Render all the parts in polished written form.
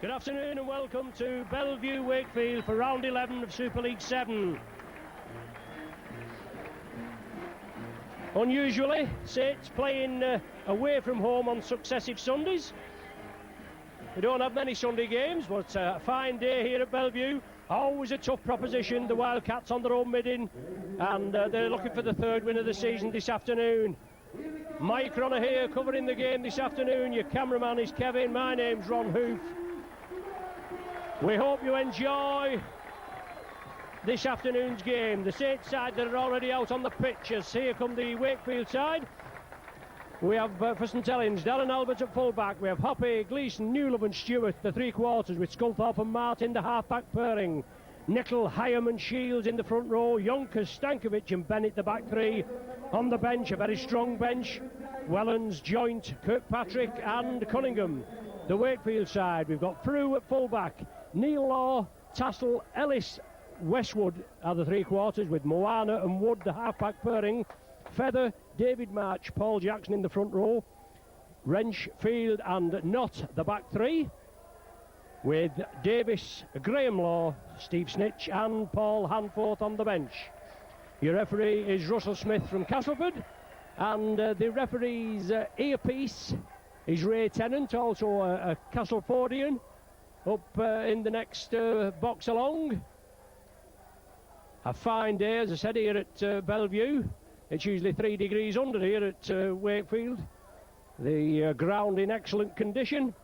Good afternoon and welcome to Bellevue Wakefield for round 11 of Super League 7. Unusually, Saints playing away from home on successive Sundays. We don't have many Sunday games, but a fine day here at Bellevue. Always a tough proposition. The Wildcats on their own midding, and they're looking for the third win of the season this afternoon. Mike Ronner here covering the game this afternoon. Your cameraman is Kevin. My name's Ron Hoof. We hope you enjoy this afternoon's game. The Saints side that are already out on the pitch, as here come the Wakefield side. We have for St Helens, Darren Albert at full-back. We have Hoppe, Gleeson, Newlove and Stewart, the three-quarters, with Sculthorpe and Martin, the half-back pairing. Nickel, Hyam and Shields in the front row. Yonkers, Stankovic and Bennett, the back three. On the bench, a very strong bench. Wellens, Joint, Kirkpatrick and Cunningham. The Wakefield side, we've got Frew at full-back. Neil Law, Tassel, Ellis, Westwood are the three-quarters, with Moana and Wood, the half-back pairing. Feather, David March, Paul Jackson in the front row. Wrench, Field and Knott, the back three, with Davis, Graham Law, Steve Snitch and Paul Hanforth on the bench. Your referee is Russell Smith from Castleford, and the referee's earpiece is Ray Tennant, also a Castlefordian, up in the next box along. A fine day, as I said, here at Bellevue. It's usually 3 degrees under here at Wakefield. The ground in excellent condition.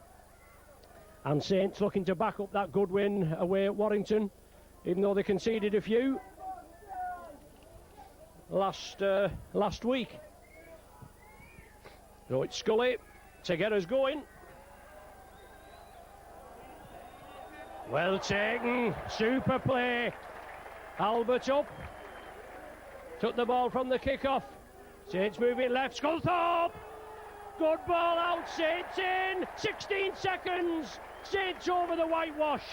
And Saints looking to back up that good win away at Warrington, even though they conceded a few last week. So it's Scully to get us going. Well taken, super play. Albert up. Took the ball from the kick-off. Saints moving left. Sculthorpe. Good ball out. Saints in. 16 seconds. Saints over the whitewash.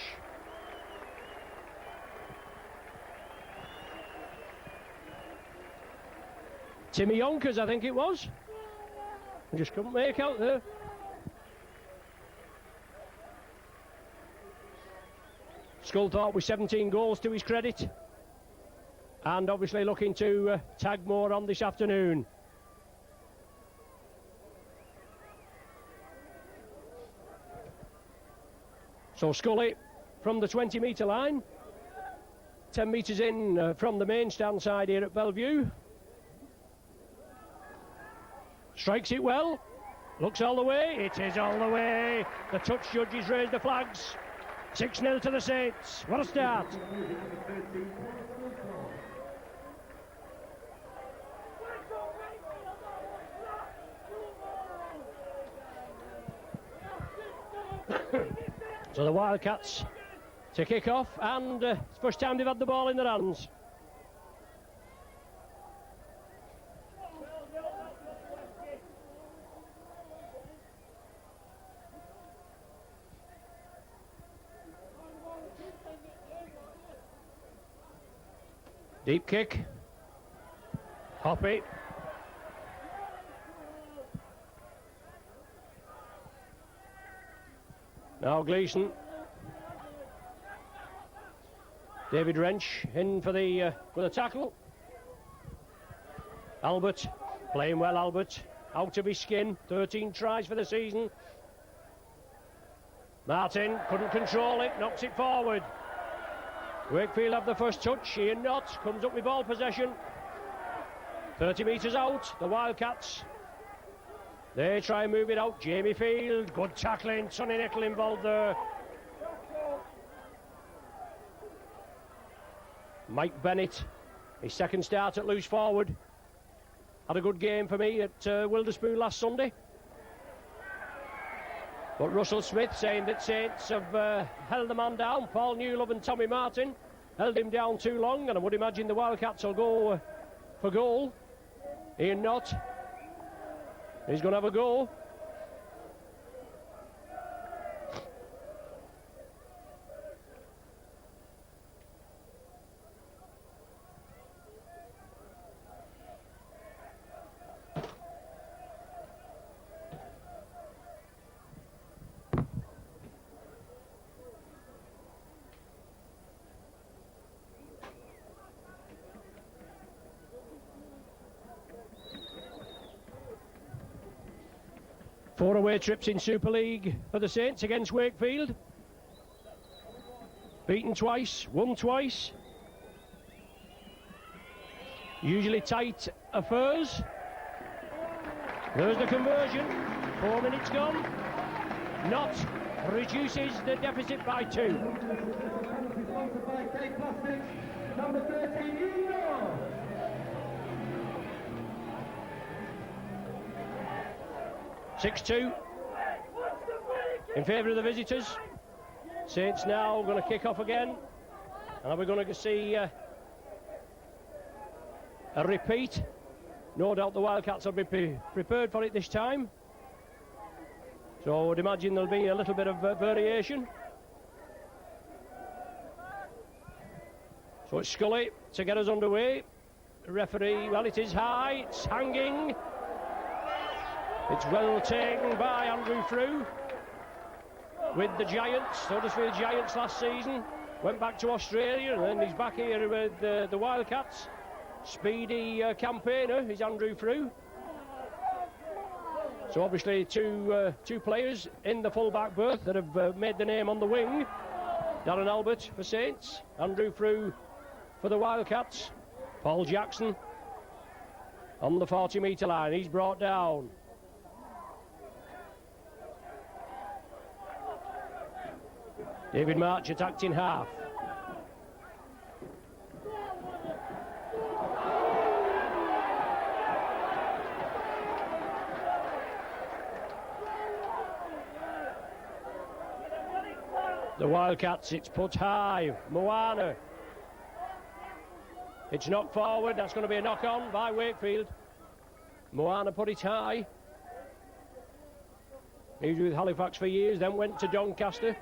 Timmy Yonkers, I think it was. I just couldn't make out there. Sculthorpe with 17 goals to his credit, and obviously looking to tag more on this afternoon. So Scully from the 20-metre line, 10 metres in from the main stand side here at Bellevue. Strikes it well, looks all the way, it is all the way. The touch judges raise the flags. 6-0 to the Saints. What a start. So the Wildcats to kick off, and it's the first time they've had the ball in their hands. Deep kick. Hoppe. Now Gleeson. David Wrench in for the tackle. Albert playing well. Albert out of his skin. 13 tries for the season. Martin couldn't control it. Knocks it forward. Wakefield have the first touch. Ian Knott comes up with ball possession. 30 metres out. The Wildcats, they try and move it out. Jamie Field, good tackling. Sonny Nickel involved there. Mike Bennett, his second start at loose forward. Had a good game for me at Wilderspoon last Sunday. But Russell Smith saying that Saints have held the man down. Paul Newlove and Tommy Martin held him down too long, and I would imagine the Wildcats will go for goal. Ian Knott, he's going to have a go. 4 away trips in Super League for the Saints against Wakefield. Beaten twice, won twice. Usually tight affairs. There's the conversion. 4 minutes gone. Not reduces the deficit by 2. Number 13, 6-2 in favour of the visitors. Saints now going to kick off again, and we're going to see a repeat. No doubt the Wildcats will be prepared for it this time, so I would imagine there'll be a little bit of variation. So it's Scully to get us underway. The referee, well, it is high, it's hanging. It's well taken by Andrew Frew with the Giants, Huddersfield Giants last season. Went back to Australia and then he's back here with the Wildcats. Speedy campaigner is Andrew Frew. So obviously two players in the full-back berth that have made the name on the wing. Darren Albert for Saints, Andrew Frew for the Wildcats. Paul Jackson on the 40-metre line, he's brought down. David March attacked in half. The Wildcats, it's put high. Moana. It's knocked forward. That's going to be a knock on by Wakefield. Moana put it high. He was with Halifax for years, then went to Doncaster.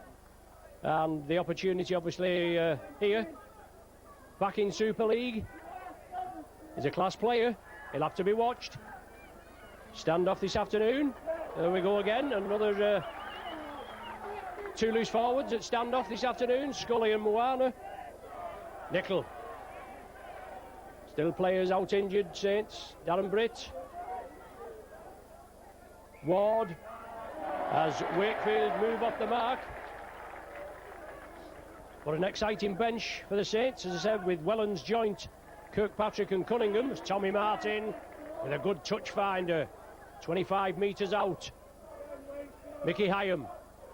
And the opportunity obviously here, back in Super League. He's a class player, he'll have to be watched. Standoff this afternoon, there we go again, another 2 loose forwards at standoff this afternoon, Scully and Moana. Nickel. Still players out injured, Saints. Darren Britt. Ward, as Wakefield move off the mark. But an exciting bench for the Saints, as I said, with Wellens, Joint, Kirkpatrick and Cunningham. It's Tommy Martin with a good touch finder, 25 metres out. Mickey Hyam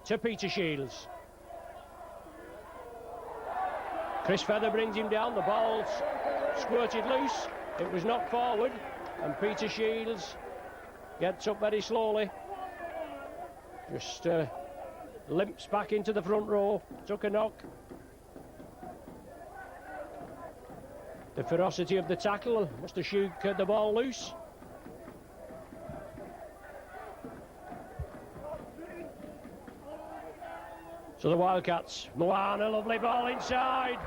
to Peter Shields. Chris Feather brings him down, the ball's squirted loose. It was knocked forward, and Peter Shields gets up very slowly. Just limps back into the front row, took a knock. The ferocity of the tackle must have shook the ball loose. So the Wildcats, Moana, lovely ball inside.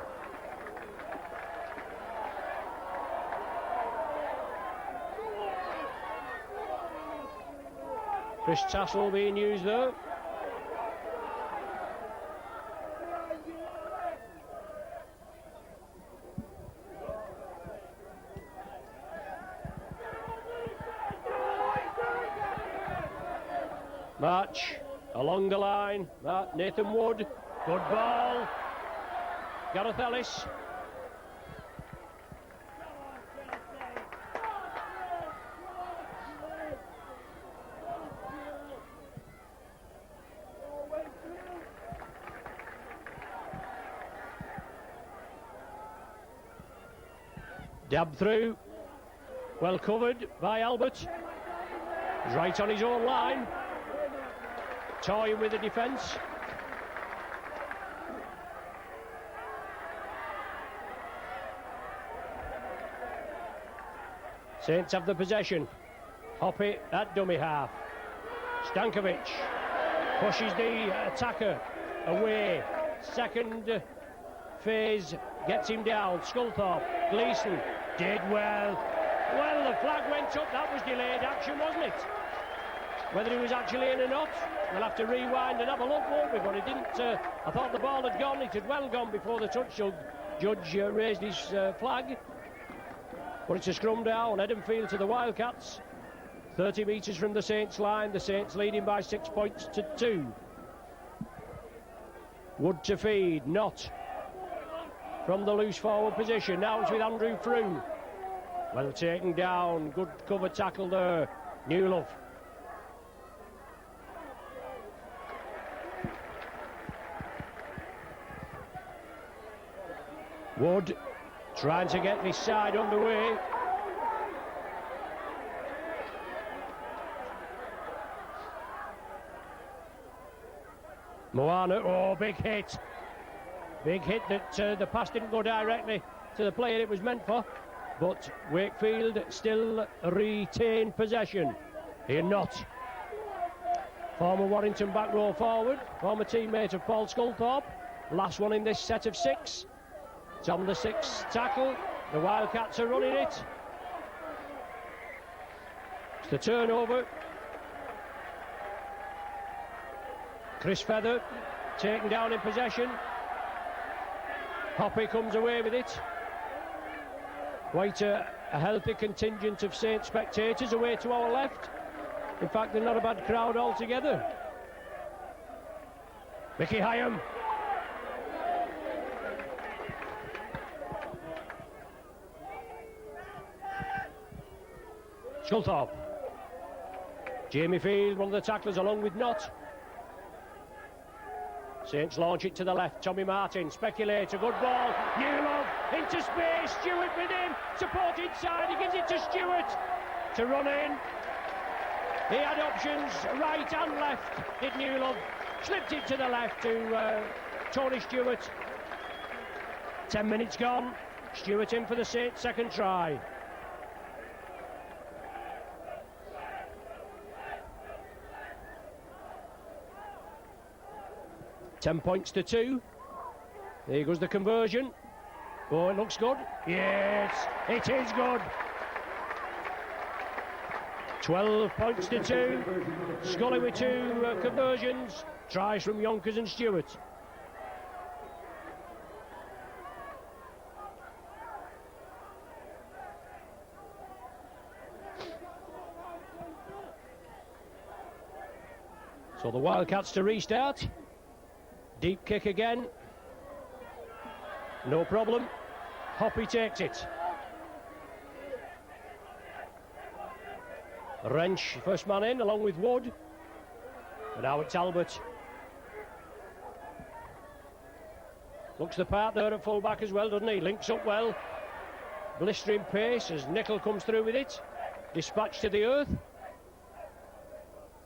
Chris Tassel being used there. March along the line. Nathan Wood, good ball. Gareth Ellis. Dab through, well covered by Albert. He's right on his own line. Toying with the defence. Saints have the possession. Hoppy at dummy half. Stankovic pushes the attacker away. Second phase gets him down. Sculthorpe, Gleeson did well. Well, the flag went up. That was delayed action, wasn't it? Whether he was actually in or not, we'll have to rewind and have a look, won't we? But it didn't. I thought the ball had gone. It had well gone before the touch judge raised his flag. But it's a scrum down. Edenfield to the Wildcats. 30 metres from the Saints line. The Saints leading by 6 points to 2. Wood to feed, not from the loose forward position. Now it's with Andrew Frew. Well taken down, good cover tackle there. Newlove. Wood trying to get this side underway. Moana, oh, big hit. Big hit that the pass didn't go directly to the player it was meant for. But Wakefield still retain possession. Here not. Former Warrington back row forward, former teammate of Paul Sculthorpe. Last one in this set of 6. It's on the 6th tackle. The Wildcats are running it. It's the turnover. Chris Feather taken down in possession. Hoppy comes away with it. Quite a healthy contingent of Saints spectators away to our left. In fact, they're not a bad crowd altogether. Mickey Hyam. Sculthorpe. Jamie Field, one of the tacklers, along with Knott. Saints launch it to the left. Tommy Martin, speculator, good ball. Newlove into space. Stewart with him. Support inside. He gives it to Stewart to run in. He had options right and left. Did Newlove. Slipped it to the left to Tony Stewart. 10 minutes gone. Stewart in for the Saints' second try. $10 points to 2. There goes the conversion. Oh, it looks good. Yes, it is good. 12 points to 2. Scully with 2 conversions. Tries from Yonkers and Stewart. So the Wildcats to restart. Deep kick again. No problem. Hoppy takes it. Wrench, first man in, along with Wood. And now it's Albert. Looks the part there at full back as well, doesn't he? Links up well. Blistering pace as Nickel comes through with it. Dispatched to the earth.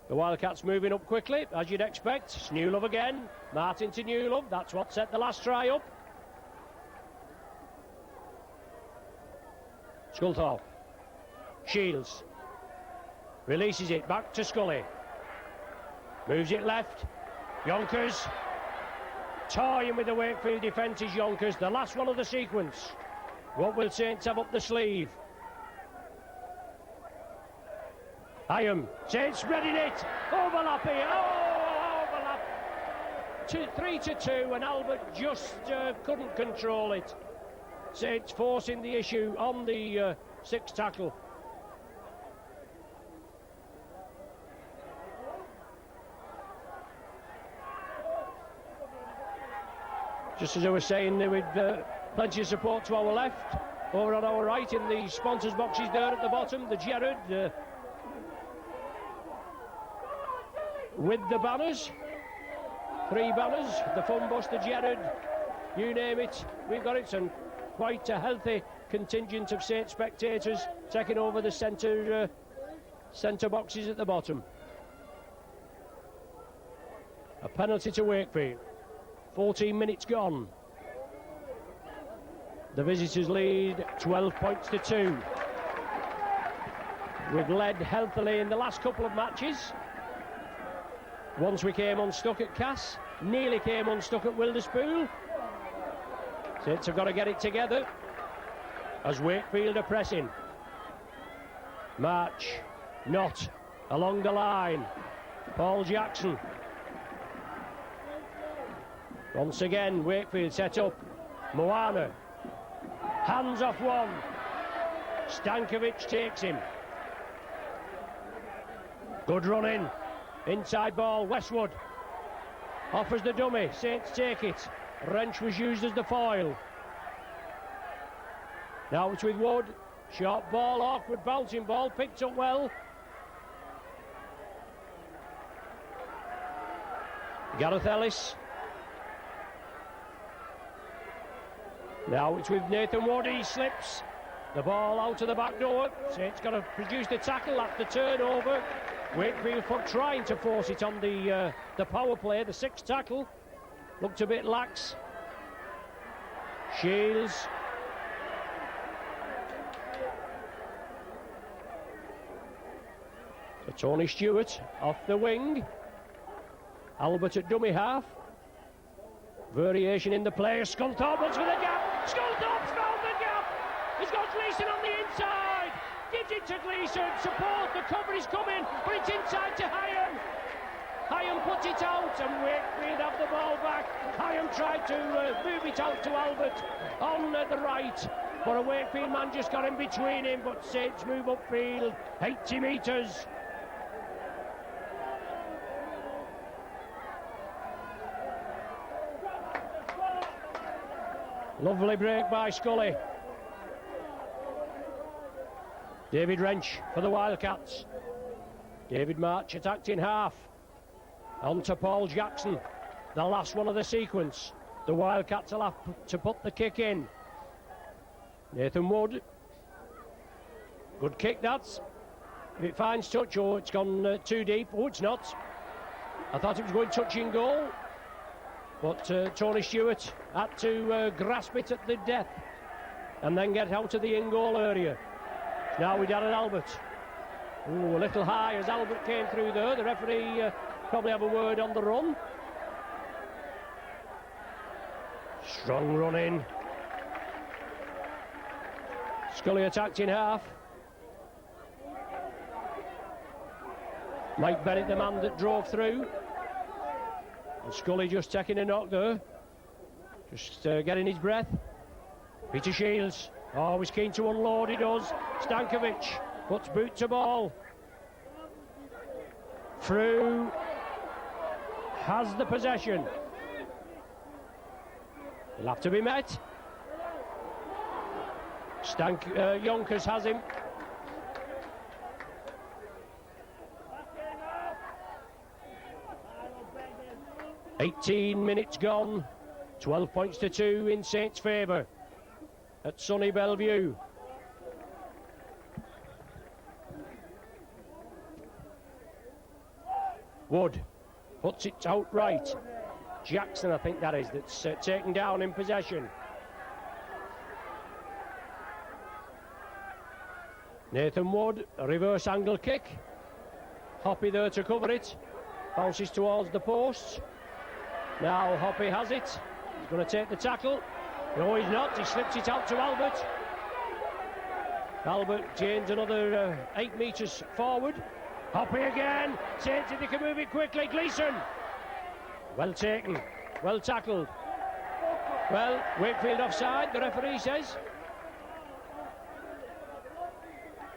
The Wildcats moving up quickly, as you'd expect. It's Newlove again. Martin to Newlove. That's what set the last try up. Sculthorpe. Shields. Releases it back to Scully. Moves it left. Yonkers. Toying with the Wakefield defence is Yonkers. The last one of the sequence. What will Saints have up the sleeve? Hyam, Saints spreading it, overlapping, overlap, 3-2, and Albert just couldn't control it. Saints forcing the issue on the 6th tackle. Just as I was saying, with plenty of support to our left, over on our right in the sponsors boxes there at the bottom, the Gerrard, with the banners, 3 banners, the fun bus, the Gerrard, you name it, we've got it, and quite a healthy contingent of Saints spectators taking over the centre boxes at the bottom. A penalty to Wakefield. 14 minutes gone. The visitors lead 12 points to 2. We've led healthily in the last couple of matches. Once we came unstuck at Cass, nearly came unstuck at Wilderspool. Saints have got to get it together as Wakefield are pressing. March, not along the line. Paul Jackson. Once again, Wakefield set up. Moana. Hands off one. Stankovic takes him. Good run in. Inside ball, Westwood. Offers the dummy, Saints take it. Wrench was used as the foil. Now it's with Wood. Short ball, awkward bouncing ball, picked up well. Gareth Ellis. Now it's with Nathan Wood, he slips. The ball out of the back door. Saints got to produce the tackle after turnover. Wakefield for trying to force it on the power play. The sixth tackle looked a bit lax. Shields. So Tony Stewart off the wing. Albert at dummy half. Variation in the play. Sculthorpe looks for the gap. Sculthorpe's found the gap. He's got Gleeson on the inside. Gives it to Gleeson. Support. The cover is coming, but it's inside to Hyam. Hyam puts it out, and Wakefield have the ball back. Hyam tried to move it out to Albert on the right, but a Wakefield man just got in between him. But Saints move upfield, 80 metres. Lovely break by Scully. David Wrench for the Wildcats. David March attacked in half. On to Paul Jackson, the last one of the sequence. The Wildcats will have to put the kick in. Nathan Wood. Good kick, that's. If it finds touch, oh, it's gone too deep. Oh, it's not. I thought it was going touching goal. But Tony Stewart had to grasp it at the death and then get out of the in-goal area. Now with Darren Albert. Ooh, a little high as Albert came through there. The referee probably have a word on the run. Strong run in. Scully attacked in half. Mike Bennett, the man that drove through. And Scully just taking a knock there. Just getting his breath. Peter Shields. Always keen to unload, he does. Stankovic puts boot to ball. Through. Has the possession. He'll have to be met. Yonkers has him. $18 minutes gone. 12 points to 2 in Saints' favour at sunny Bellevue. Wood puts it out right. Jackson, I think that is, that's taken down in possession. Nathan Wood, a reverse angle kick. Hoppy there to cover it. Bounces towards the posts. Now Hoppy has it. He's going to take the tackle. No, he's not. He slips it out to Albert. Albert gains another 8 metres forward. Hoppy again. Saints if they can move it quickly. Gleeson. Well taken. Well tackled. Well, Wakefield offside, the referee says.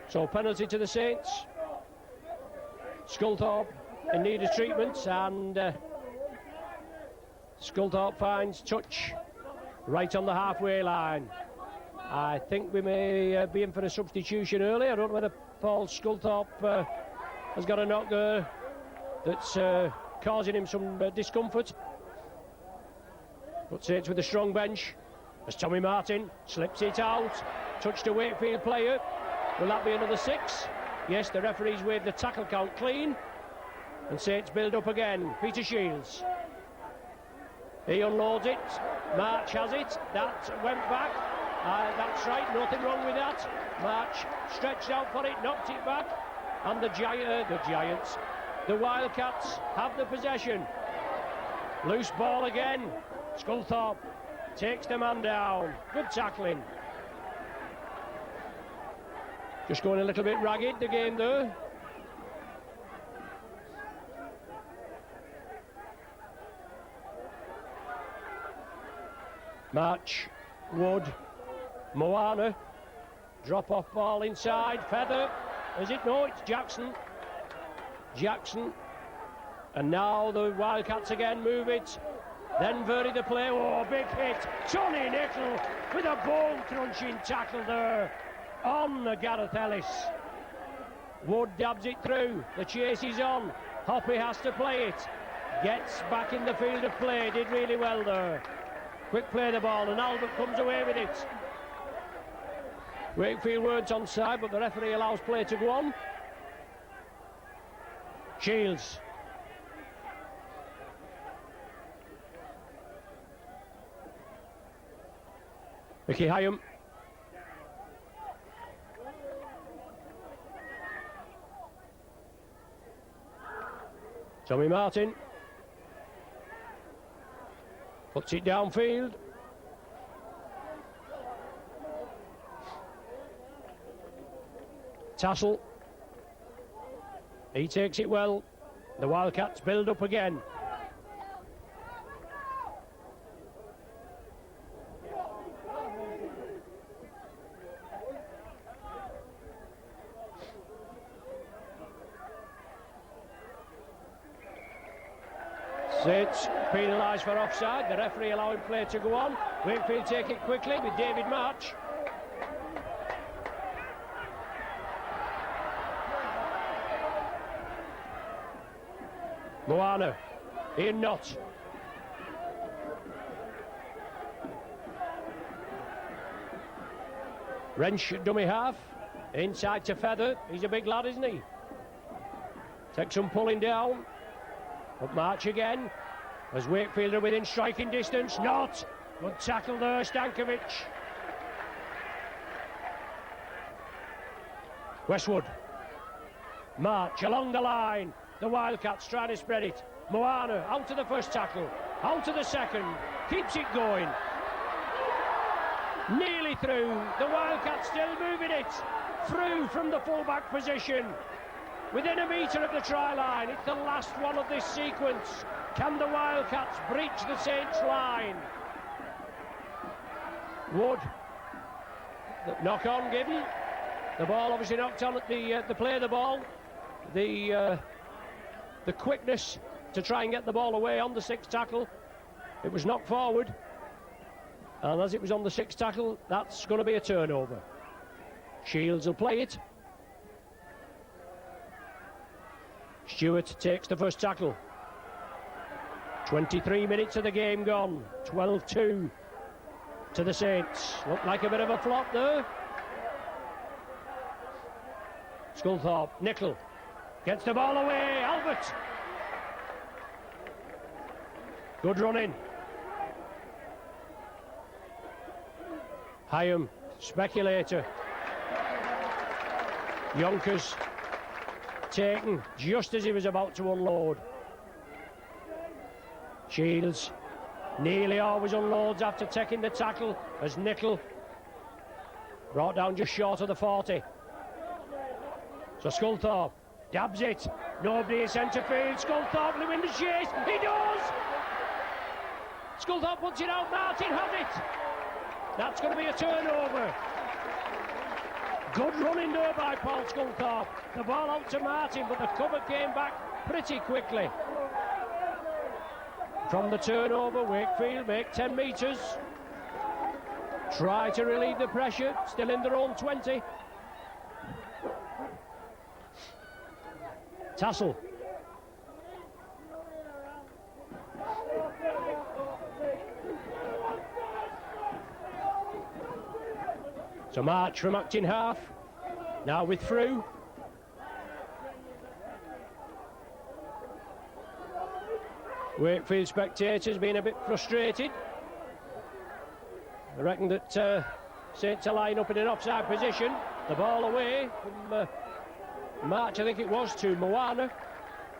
So penalty to the Saints. Sculthorpe in need of treatment, and Sculthorpe finds touch right on the halfway line. I think we may be in for a substitution early. I don't know whether Paul Sculthorpe has got a knock there that's causing him some discomfort. But Saints with a strong bench as Tommy Martin slips it out. Touch to Wakefield player. Will that be another 6? Yes, the referee's waved the tackle count clean. And Saints build up again. Peter Shields. He unloads it. March has it. That went back. That's right, nothing wrong with that. March stretched out for it, knocked it back. And the Giants, the Wildcats have the possession. Loose ball again. Sculthorpe takes the man down. Good tackling. Just going a little bit ragged, the game there. March, Wood, Moana. Drop off ball inside. Feather. Is it? No, it's Jackson. Jackson. And now the Wildcats again move it. Then vary the play. Oh, big hit. Johnny Nickel with a bone-crunching tackle there on the Gareth Ellis. Wood dabs it through. The chase is on. Hoppy has to play it. Gets back in the field of play. Did really well there. Quick play the ball, and Albert comes away with it. Wakefield weren't onside, but the referee allows play to go on. Shields. Mickey Hyam. Tommy Martin. Puts it downfield. Tassel. He takes it well. The Wildcats build up again. It's penalised for offside. The referee allowing play to go on. Wakefield take it quickly with David March. Moana. Ian Knott. Wrench dummy half. Inside to Feather. He's a big lad, isn't he? Takes some pulling down. Up March again, as Wakefield are within striking distance. Not good tackle there, Stankovic. Westwood. March along the line. The Wildcats trying to spread it. Moana out to the first tackle, out to the second, keeps it going. Nearly through. The Wildcats still moving it through from the full-back position. Within a metre of the try line. It's the last one of this sequence. Can the Wildcats breach the Saints line? Wood. The knock on given. The ball obviously knocked on at the play of the ball. The quickness to try and get the ball away on the sixth tackle. It was knocked forward. And as it was on the sixth tackle, that's going to be a turnover. Shields will play it. Stewart takes the first tackle. 23 minutes of the game gone. 12-2 to the Saints. Looked like a bit of a flop there. Sculthorpe, Nickel gets the ball away. Albert. Good running. Hyam, speculator. Yonkers taken just as he was about to unload. Shields nearly always unloads after taking the tackle as Nickel brought down just short of the 40. So Sculthorpe dabs it. Nobody in centre field. Sculthorpe will win the chase. He does! Sculthorpe puts it out. Martin has it. That's going to be a turnover. Good running there by Paul Sculthorpe. The ball out to Martin, but the cover came back pretty quickly. From the turnover, Wakefield make 10 metres. Try to relieve the pressure, still in their own 20. Tassel. So March from acting half. Now with through. Wakefield spectators being a bit frustrated. I reckon that Saints are lying up in an offside position. The ball away from March, I think it was, to Moana.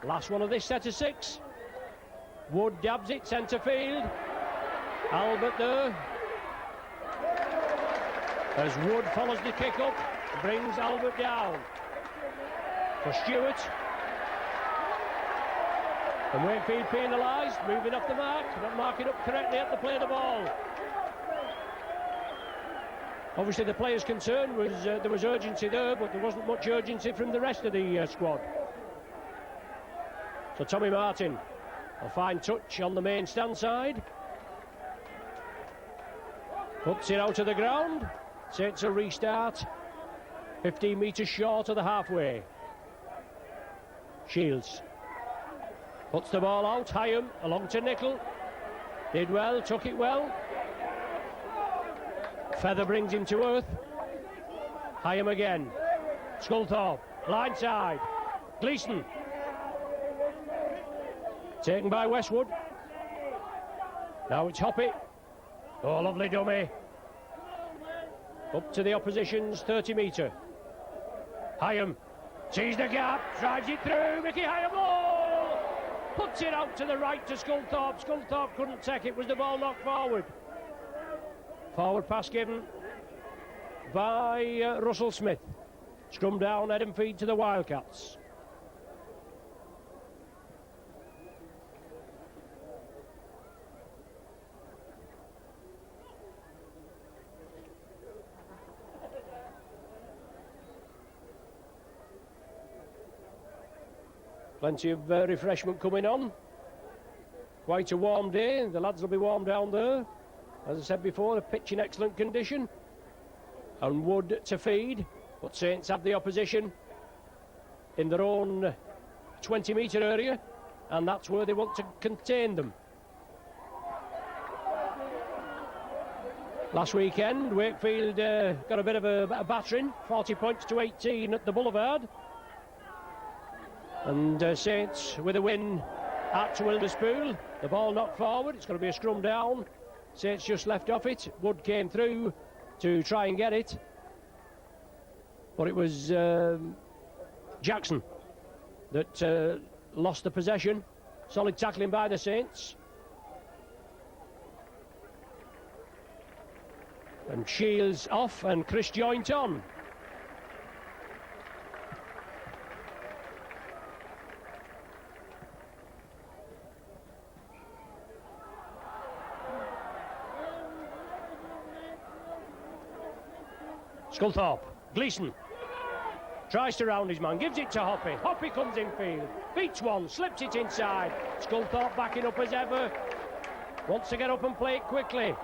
Last one of this set of 6. Wood dabs it, centre field. Albert there. As Wood follows the kick up, brings Albert down. For Stewart. And Wakefield penalised, moving off the mark, not marking up correctly at the play of the ball. Obviously the players concerned was there was urgency there, but there wasn't much urgency from the rest of the squad. So Tommy Martin, a fine touch on the main stand side. Puts it out of the ground. Saints a restart. 15 metres short of the halfway. Shields puts the ball out. Hyam along to Nickel. Did well, took it well. Feather brings him to earth. Hyam again. Sculthorpe, line side. Gleeson. Taken by Westwood. Now it's Hoppy. Oh, lovely dummy. Up to the opposition's 30 metre. Hyam sees the gap, drives it through. Mickey Hyam, oh! Puts it out to the right to Sculthorpe. Sculthorpe couldn't take it, was the ball knocked forward. Forward pass given by Russell Smith. Scrum down, head and feed to the Wildcats. Plenty of refreshment coming on. Quite a warm day. The lads will be warm down there. As I said before, the pitch in excellent condition. And wood to feed. But Saints have the opposition in their own 20-metre area. And that's where they want to contain them. Last weekend, Wakefield got a bit of a battering. 40 points to 18 at the Boulevard. And Saints with a win at Wilderspool. The ball knocked forward. It's going to be a scrum down. Saints just left off it. Wood came through to try and get it. But it was Jackson that lost the possession. Solid tackling by the Saints. And Shields off and Chris Joint on. Sculthorpe, Gleeson tries to round his man, gives it to Hoppy. Hoppy comes in field, beats one, slips it inside. Sculthorpe backing up as ever, wants to get up and play it quickly.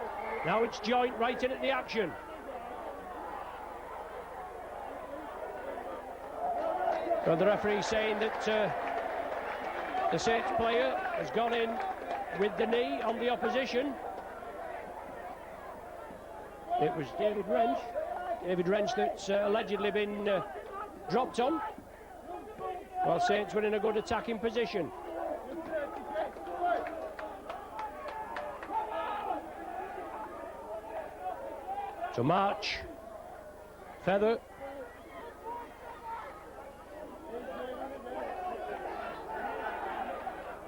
Now it's Joint right in at the action. And the referee saying that the Saints player has gone in with the knee on the opposition. It was David Wrench that's allegedly been dropped on, while Saints were in a good attacking position. So March, Feather,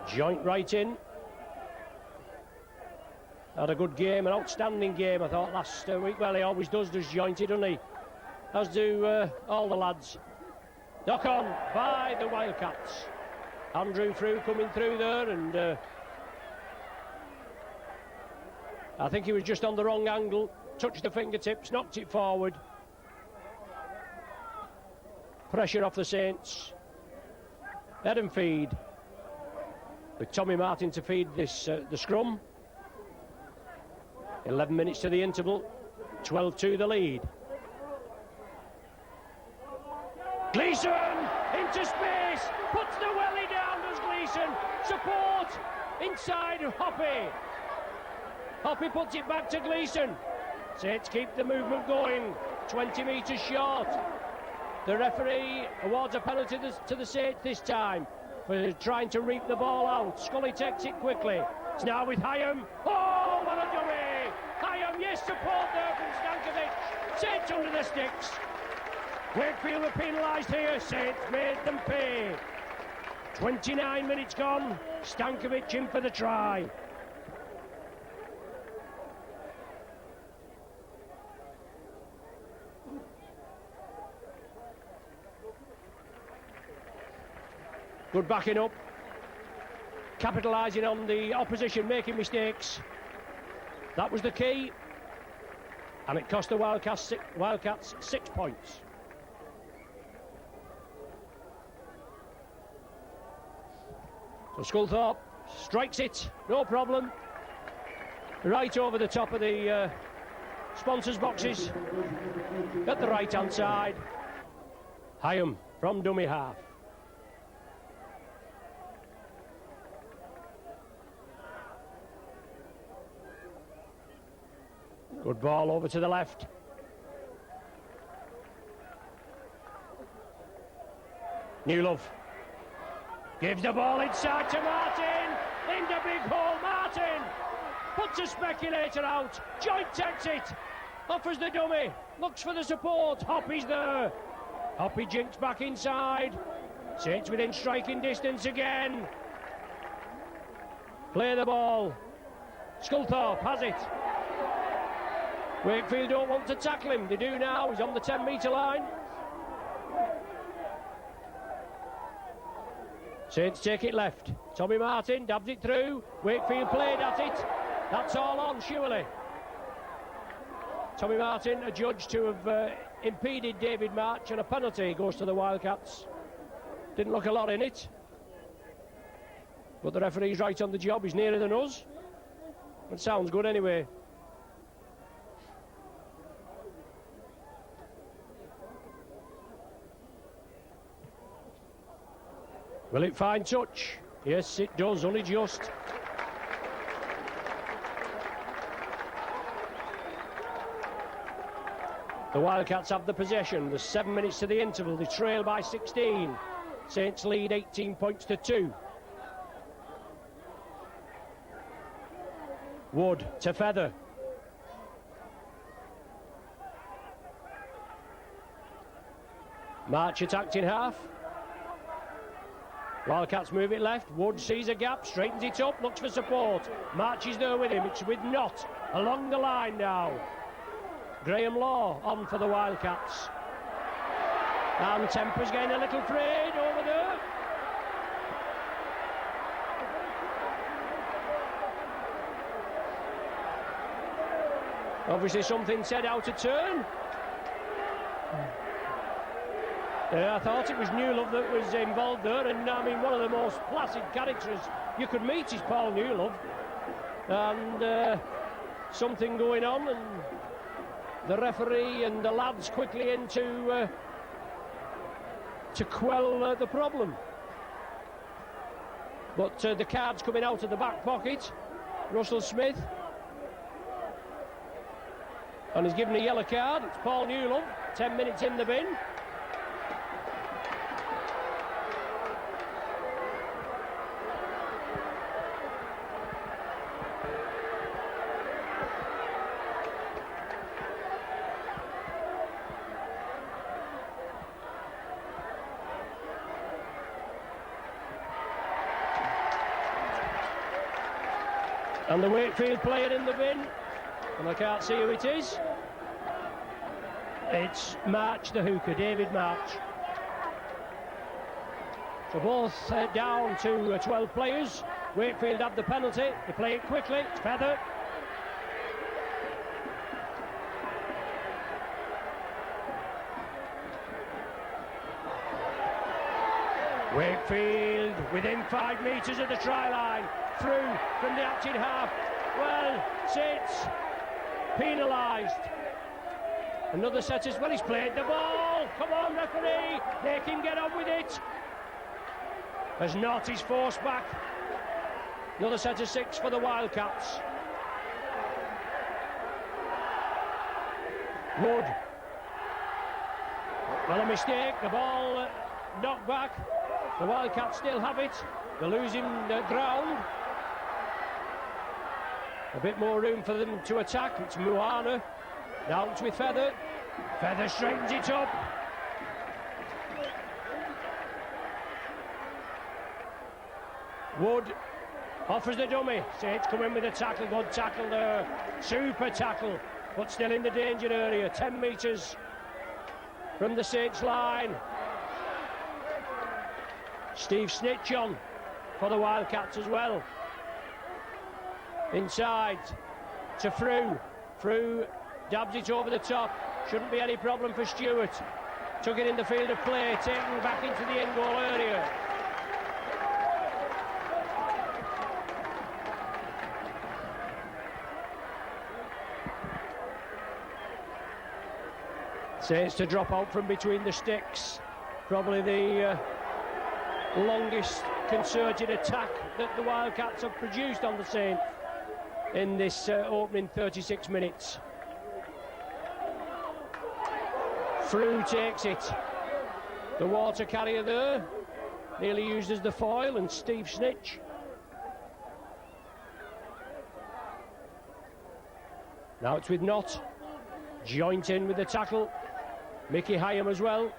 Joint right in. Had a good game, an outstanding game, I thought, last week. Well, he always does Jointy, doesn't he? As do all the lads. Knock on by the Wildcats. Andrew Frew coming through there, and I think he was just on the wrong angle. Touched the fingertips, knocked it forward. Pressure off the Saints. Head and feed. With Tommy Martin to feed this the scrum. 11 minutes to the interval, 12-2 the lead. Gleeson into space, puts the welly down, does Gleeson. Support inside Hoppy. Hoppy puts it back to Gleeson. Saints keep the movement going, 20 metres short. The referee awards a penalty to the Saints this time for trying to reap the ball out. Scully takes it quickly. It's now with Hyam. Oh, what a dummy! Hyam, yes, support there from Stankovic. Saints under the sticks. Wakefield were penalised here. Saints made them pay. 29 minutes gone. Stankovic in for the try. Good backing up. Capitalising on the opposition making mistakes. That was the key, and it cost the Wildcats 6 points. So Sculthorpe strikes it, no problem. Right over the top of the sponsors' boxes at the right-hand side. Hyam from dummy half. Good ball over to the left. Newlove gives the ball inside to Martin. In the big hole, Martin puts a speculator out. Joint takes it. Offers the dummy. Looks for the support. Hoppy's there. Hoppy jinks back inside. Sits within striking distance again. Play the ball. Sculthorpe has it. Wakefield don't want to tackle him. They do now. He's on the 10-metre line. Saints take it left. Tommy Martin dabs it through. Wakefield played at it. That's all on, surely. Tommy Martin, adjudged to have impeded David March, and a penalty goes to the Wildcats. Didn't look a lot in it. But the referee's right on the job. He's nearer than us. It sounds good anyway. Will it find touch? Yes, it does, only just. The Wildcats have the possession. There's 7 minutes to the interval. They trail by 16. Saints lead 18 points to 2. Wood to Feather. March attacked in half. Wildcats move it left. Wood sees a gap, straightens it up, looks for support. March is there with him. It's with Knott along the line now. Graham Law on for the Wildcats. And Temper's getting a little frayed over there. Obviously something said out of turn. I thought it was Newlove that was involved there, and I mean, one of the most placid characters you could meet is Paul Newlove. And something going on, and the referee and the lads quickly in to quell the problem. But the card's coming out of the back pocket. Russell Smith. And he's given a yellow card. It's Paul Newlove, 10 minutes in the bin. And the Wakefield player in the bin, and I can't see who it is. It's March, the hooker, David March. So both down to 12 players. Wakefield have the penalty. They play it quickly. It's Feather. Wakefield within 5 metres of the try line. Through from the acting half. Well, Saints penalised. Another set as well. He's played the ball. Come on, referee. They can get on with it. As Knott is forced back. Another set of 6 for the Wildcats. Wood. Well, a mistake. The ball knocked back. The Wildcats still have it. They're losing ground. A bit more room for them to attack. It's Muana. Now it's with Feather. Feather straightens it up. Wood offers the dummy. Saints come in with a tackle. Good tackle there. Super tackle. But still in the danger area. 10 metres from the Saints line. Steve Snitch on for the Wildcats as well. Inside to Frew. Frew dabs it over the top. Shouldn't be any problem for Stewart. Took it in the field of play, taken back into the in-goal area. Saints to drop out from between the sticks. Probably the longest concerted attack that the Wildcats have produced on the Saints in this opening 36 minutes. Frew takes it. The water carrier there, nearly used as the foil, and Steve Snitch. Now it's with Knott. Joint in with the tackle. Mickey Hyam as well.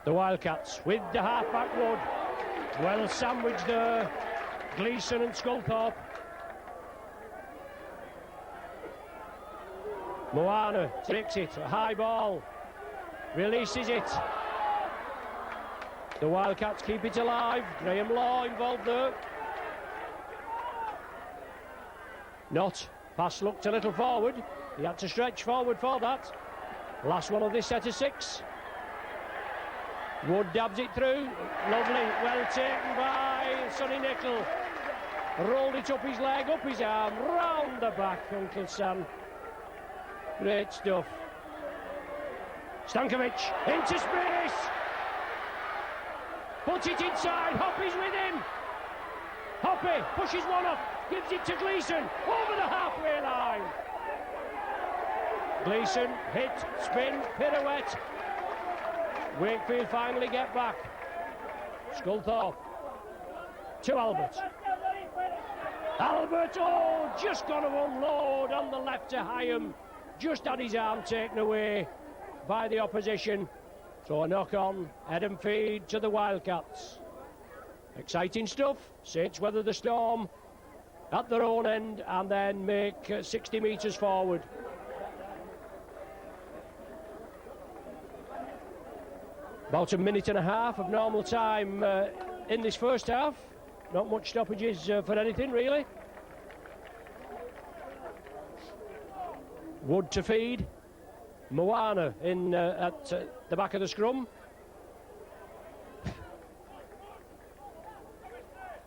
The Wildcats with the half-back Wood. Well sandwiched there. Gleeson and Sculthorpe. Moana takes it, a high ball. Releases it. The Wildcats keep it alive. Graham Law involved there. Knott. Pass looked a little forward. He had to stretch forward for that. Last one of this set of 6. Wood dabs it through. Lovely. Well taken by Sonny Nickel. Rolled it up his leg, up his arm, round the back, Uncle Sam. Great stuff. Stankovic into space. Puts it inside. Hoppy's with him. Hoppy pushes one up. Gives it to Gleeson, over the halfway line. Gleeson, hit, spin, pirouette. Wakefield finally get back. Sculthorpe to Albert. Albert, oh, just going to unload on the left to Hyam. Just had his arm taken away by the opposition. So a knock on, head and feed to the Wildcats. Exciting stuff. Saints weather the storm at their own end and then make 60 metres forward. About a minute and a half of normal time in this first half. Not much stoppages for anything really. Wood to feed. Moana in at the back of the scrum.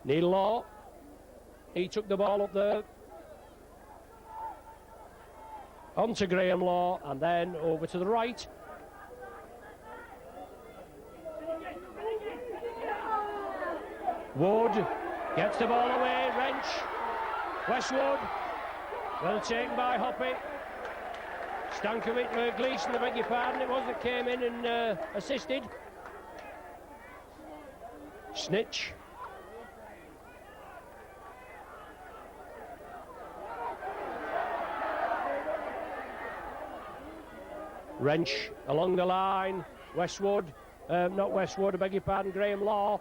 Neil Law. He took the ball up there. On to Graham Law and then over to the right. Wood gets the ball away. Wrench. Westwood. Well taken by Hoppy. Stankovic, Gleeson, I beg your pardon, it was that came in and assisted. Snitch. Wrench along the line. Westwood, not Westwood, I beg your pardon, Graham Law.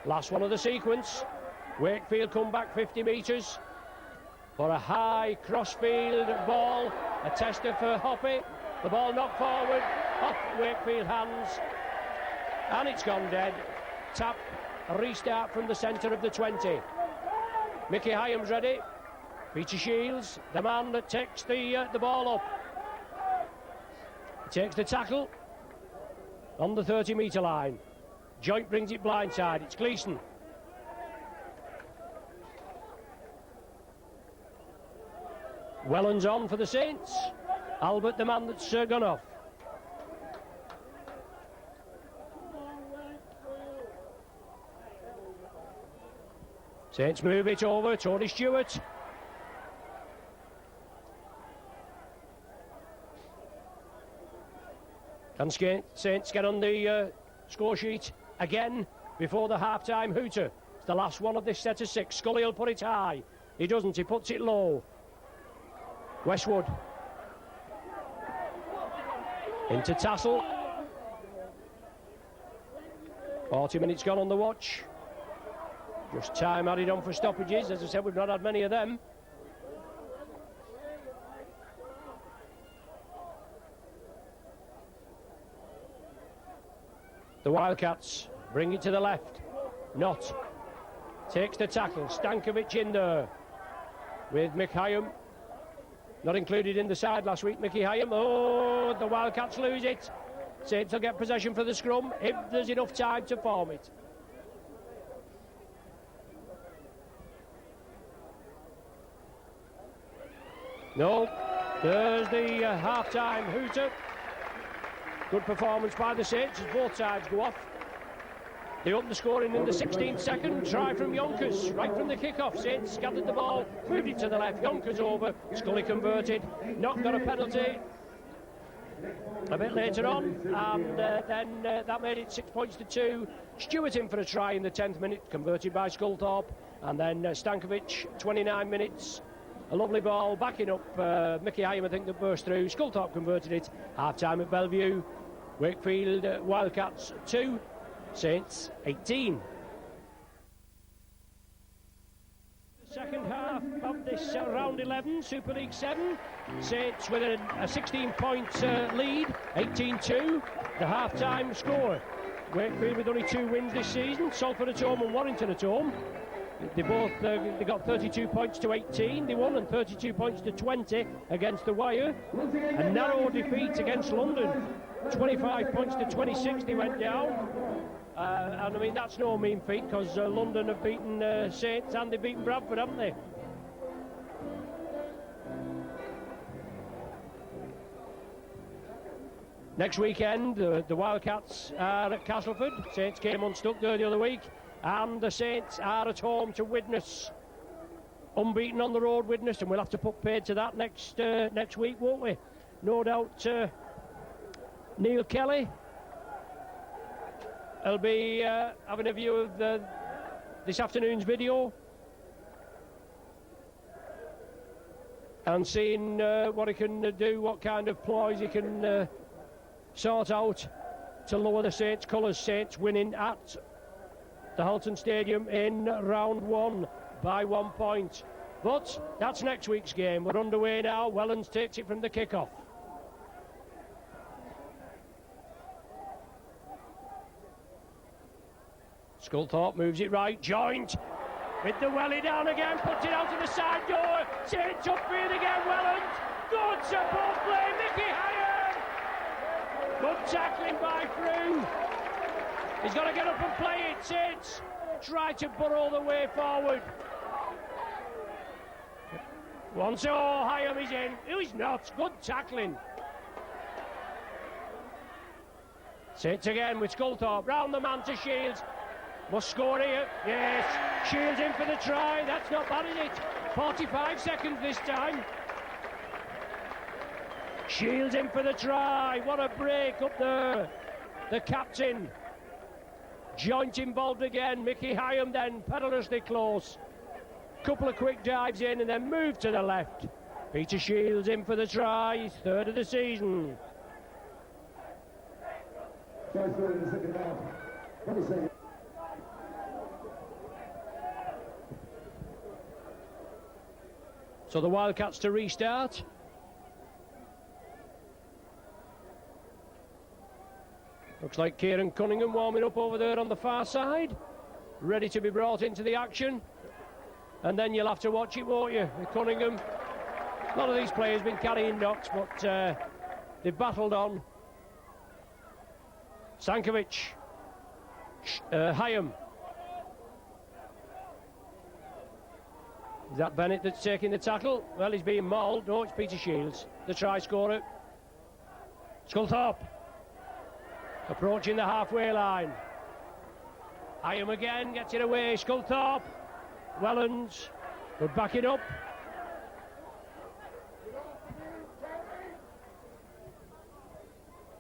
Last one of the sequence. Wakefield come back 50 metres for a high crossfield ball. A tester for Hoppy. The ball knocked forward off Wakefield hands. And it's gone dead. Tap, a restart from the centre of the 20. Mickey Hyam's ready. Peter Shields, the man that takes the ball up. He takes the tackle on the 30-metre line. Joint brings it blindside. It's Gleeson. Wellens on for the Saints. Albert, the man that's gone off. Saints move it over. Tony Stewart. Can Saints get on the score sheet again before the half-time hooter? It's the last one of this set of 6. Scully will put it high. He doesn't. He puts it low. Westwood. Into Tassel. 40 minutes gone on the watch. Just time added on for stoppages. As I said, we've not had many of them. The Wildcats bring it to the left. Knott takes the tackle. Stankovic in there with Mick Hyam. Not included in the side last week, Mickey Hyam. Oh, the Wildcats lose it. Saints will get possession for the scrum if there's enough time to form it. No, There's the half-time hooter. Good performance by the Saints as both sides go off. They opened the scoring in the 16th second. Try from Yonkers, right from the kick-off. Saints gathered the ball, moved it to the left. Yonkers over, Scully converted. Not got a penalty a bit later on, and then that made it 6 points to 2. Stewart in for a try in the 10th minute, converted by Sculthorpe, and then Stankovic, 29 minutes. A lovely ball, backing up Mickey Hyam, I think, that burst through. Sculthorpe converted it. Half-time at Bellevue. Wakefield Wildcats 2, Saints 18. Second half of this round 11, Super League 7. Saints with a 16-point lead, 18-2, the half-time score. Wakefield with only 2 wins this season, Salford at home and Warrington at home. They both they got 32 points to 18. They won, and 32 points to 20 against the Wire. A narrow defeat against London, 25 points to 26 they went down. And I mean, that's no mean feat, because London have beaten Saints and they've beaten Bradford, haven't they? Next weekend, the Wildcats are at Castleford. Saints came unstuck there the other week. And the Saints are at home to Widnes. Unbeaten on the road, Widnes, and we'll have to put paid to that next week, won't we? No doubt Neil Kelly will be having a view of this afternoon's video and seeing what he can do, what kind of ploys he can sort out to lower the Saints' colours. Saints winning at the Halton Stadium in round 1 by 1 point. But that's next week's game. We're underway now. Wellens takes it from the kick-off. Sculthorpe moves it right. Joint with the welly down again. Puts it out to the side door. Saints upfield again. Wellens. Good support play. Mickey Hyam. Good tackling by Frew. He's got to get up and play it. Saints try to burrow the way forward. Once, Hyam is in. No, he's not. Good tackling. Saints again with Sculthorpe. Round the man to Shields. Must score here. Yes. Shields in for the try. That's not bad, is it? 45 seconds this time. Shields in for the try. What a break up there. The captain. Joint involved again. Mickey Hyam then perilously close. Couple of quick dives in and then move to the left. Peter Shields in for the try. His 3rd of the season. So the Wildcats to restart. Looks like Kieran Cunningham warming up over there on the far side, ready to be brought into the action. And then you'll have to watch it, won't you? With Cunningham. A lot of these players have been carrying knocks, but they've battled on. Stankovic. Hyam. Is that Bennett that's taking the tackle? Well, he's being mauled. No, it's Peter Shields, the try scorer. Sculthorpe. Approaching the halfway line. Hyam again, gets it away. Sculthorpe. Wellens. Would back it up.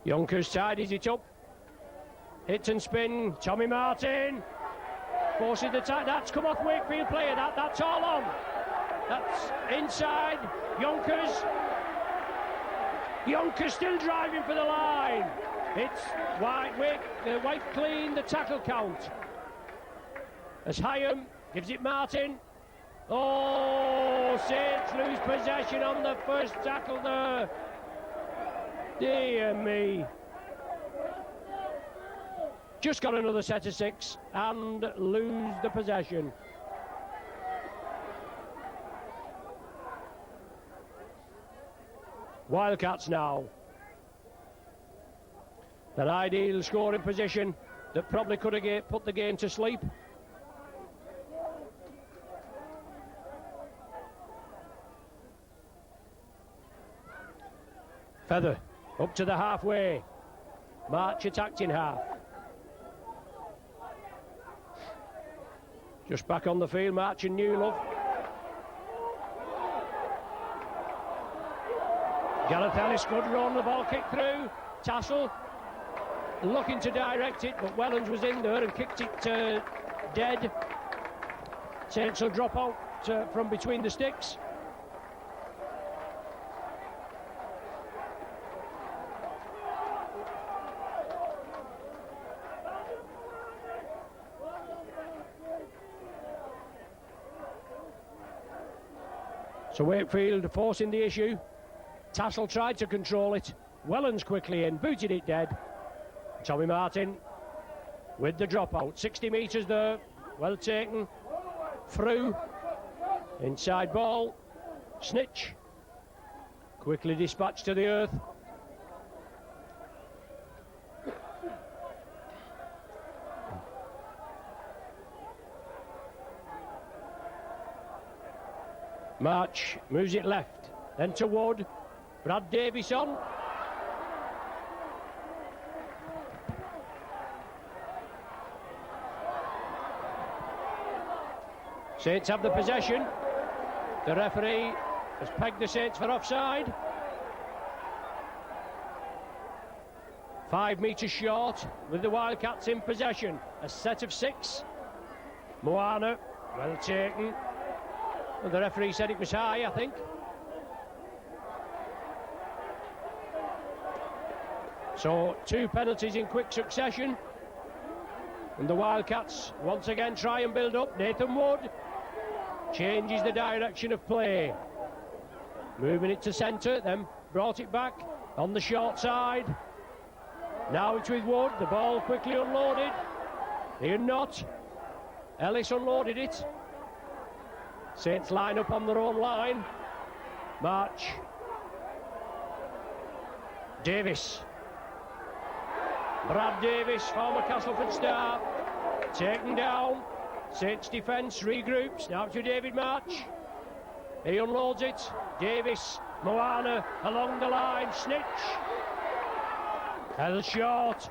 Yonkers tidies it up. Hit and spin. Tommy Martin. Forces the attack. That's come off Wakefield player. That's all on. That's inside. Yonkers. Yonkers still driving for the line. It's White clean the tackle count. As Hyam gives it Martin. Oh, Saints lose possession on the first tackle there. Dear me. Just got another set of 6 and lose the possession. Wildcats now. An ideal scoring position that probably could have put the game to sleep. Feather up to the halfway. March attacked in half. Just back on the field, March and Newlove. Gareth Ellis, good run, the ball kicked through. Tassel looking to direct it, but Wellens was in there and kicked it dead. Saints will drop out from between the sticks. So Wakefield forcing the issue. Tassel tried to control it. Wellens quickly in, booted it dead. Tommy Martin with the dropout. 60 metres there, well taken. Through. Inside ball. Snitch. Quickly dispatched to the earth. March moves it left, then to Wood. Brad Davis on. Saints have the possession. The referee has pegged the Saints for offside. 5 metres short with the Wildcats in possession. A set of 6. Moana, well taken. Well, the referee said it was high, I think. So 2 penalties in quick succession. And the Wildcats once again try and build up. Nathan Wood changes the direction of play. Moving it to centre, then brought it back on the short side. Now it's with Wood. The ball quickly unloaded. Here not. Ellis unloaded it. Saints line up on their own line. March. Davis. Brad Davis, former Castleford star, taken down. Saints defence regroups. Now to David March. He unloads it. Davis, Moana along the line. Snitch. Held short.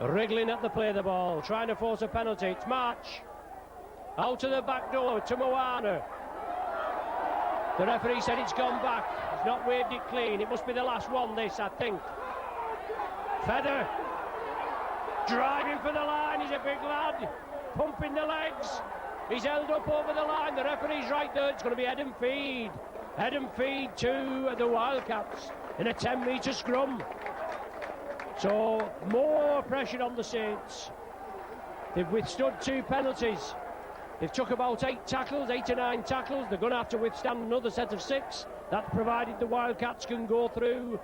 Wriggling at the play of the ball, trying to force a penalty. It's March. Out to the back door to Moana. The referee said it's gone back. He's not waved it clean. It must be the last one, this, I think. Feather. Driving for the line. He's a big lad. Pumping the legs. He's held up over the line. The referee's right there. It's going to be head and feed. Head and feed to the Wildcats in a 10-metre scrum. So, more pressure on the Saints. They've withstood 2 penalties. They've took about 8 tackles, 8 to 9 tackles. They're going to have to withstand another set of 6. That's provided the Wildcats can go through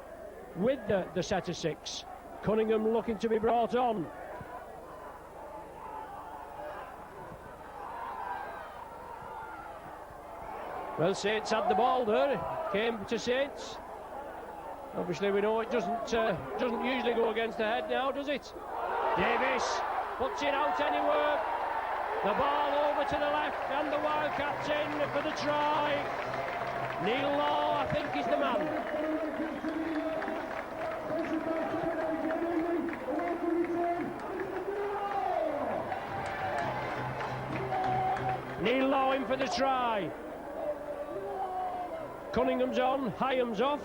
with the set of 6. Cunningham looking to be brought on. Well, Saints had the ball there. Came to Saints. Obviously, we know it doesn't usually go against the head now, does it? Davis puts it out anywhere. The ball over to the left, and the Wildcats in for the try. Neil Law, I think, is the man. Neil Law in for the try. Cunningham's on, Hyam's off.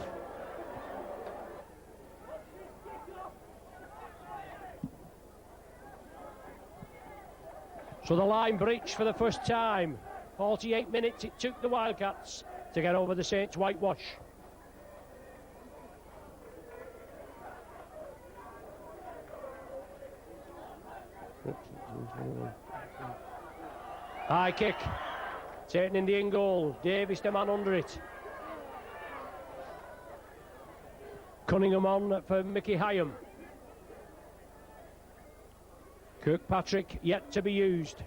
So the line breached for the first time. 48 minutes it took the Wildcats to get over the Saints' whitewash. High kick. Taken in the in goal. Davis the man under it. Cunningham on for Mickey Hyam. Kirkpatrick yet to be used.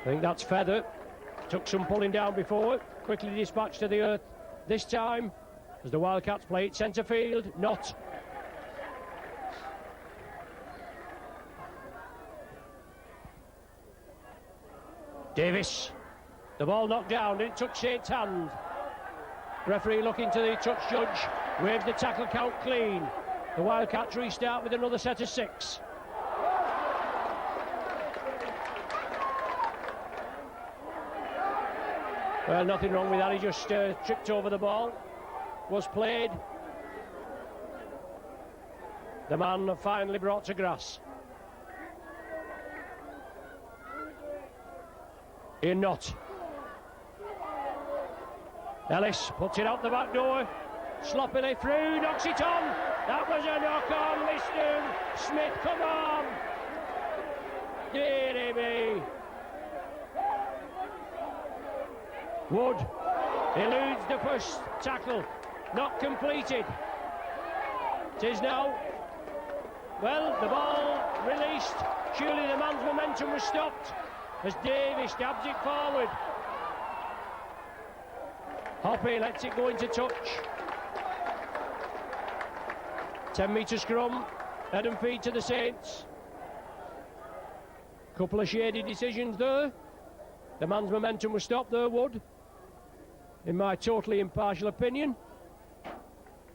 I think that's Feather. Took some pulling down before. Quickly dispatched to the earth this time as the Wildcats play it centre field. Not. Davis. The ball knocked down, didn't touch Saint's hand. Referee looking to the touch judge, waved the tackle count clean. The Wildcats restart with another set of 6. Well, nothing wrong with that, he just tripped over the ball. Was played. The man finally brought to grass. In not. Ellis puts it out the back door. Sloppily through, knocks it on. That was a knock on, Liston. Smith, come on. Dearie me. Wood eludes the first tackle. Not completed. It is now. Well, the ball released. Surely the man's momentum was stopped as Davis stabs it forward. Hoppy lets it go into touch. 10-metre scrum. Head and feed to the Saints. Couple of shady decisions there. The man's momentum was stopped there, Wood, in my totally impartial opinion.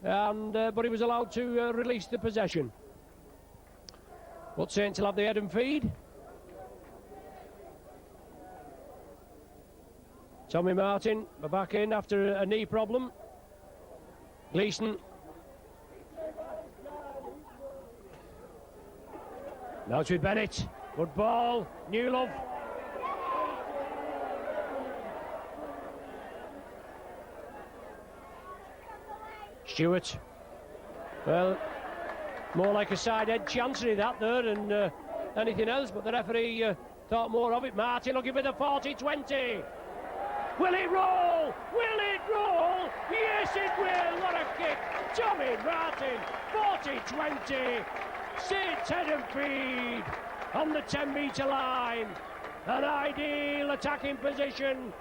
But he was allowed to release the possession. But Saints will have the head and feed. Tommy Martin back in after a knee problem. Gleeson. Now it's with Bennett. Good ball. Newlove. Stewart. Well, more like a side-head chancery that there than anything else, but the referee thought more of it. Martin looking for the 40-20. Will it roll? Will it roll? Yes, it will. What a kick. Tommy Martin, 40-20. Saints head and feed on the 10-metre line. An ideal attacking position,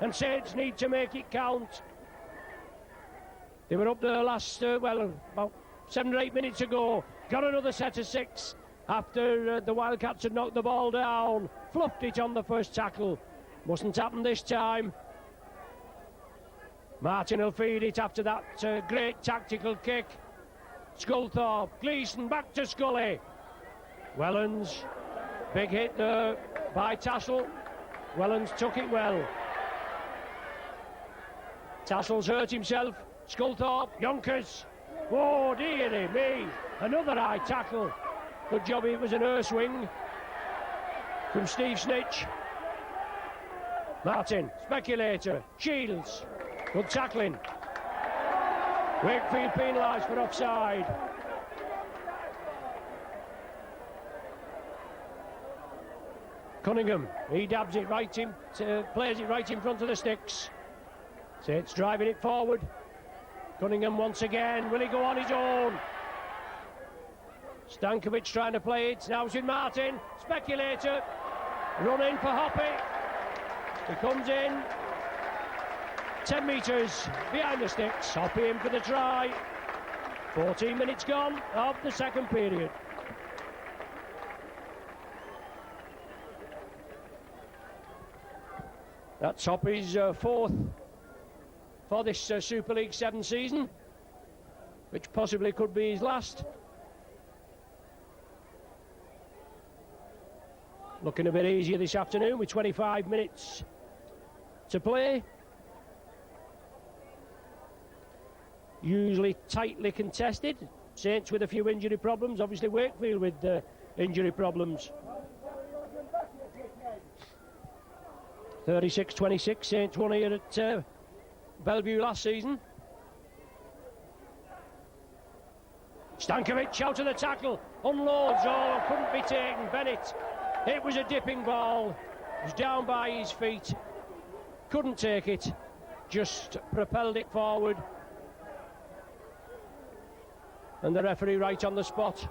and Saints need to make it count. They were up there last, about 7 or 8 minutes ago. Got another set of 6 after the Wildcats had knocked the ball down. Fluffed it on the first tackle. Mustn't happen this time. Martin will feed it after that great tactical kick. Sculthorpe, Gleeson, back to Scully. Wellens, big hit there by Tassel. Wellens took it well. Tassel's hurt himself. Sculthorpe, Yonkers. Oh, dearie me. Another high tackle. Good job it was an earth swing from Steve Snitch. Martin, Speculator, Shields. Good tackling. Wakefield penalised for offside. Cunningham, he dabs it right in, plays it right in front of the sticks. Saints driving it forward. Cunningham once again, will he go on his own? Stankovic trying to play it, now it's with Martin. Speculator, run in for Hoppy. He comes in, 10 metres behind the sticks. Hoppy in for the try. 14 minutes gone of the second period. That's Hoppy's fourth for this Super League 7 season, which possibly could be his last. Looking a bit easier this afternoon with 25 minutes to play. Usually tightly contested. Saints with a few injury problems, obviously Wakefield with injury problems. 36-26, Saints won here at Bellevue last season. Stankovic out of the tackle, unloads, oh, couldn't be taken. Bennett, it was a dipping ball, was down by his feet, couldn't take it, just propelled it forward. And the referee right on the spot.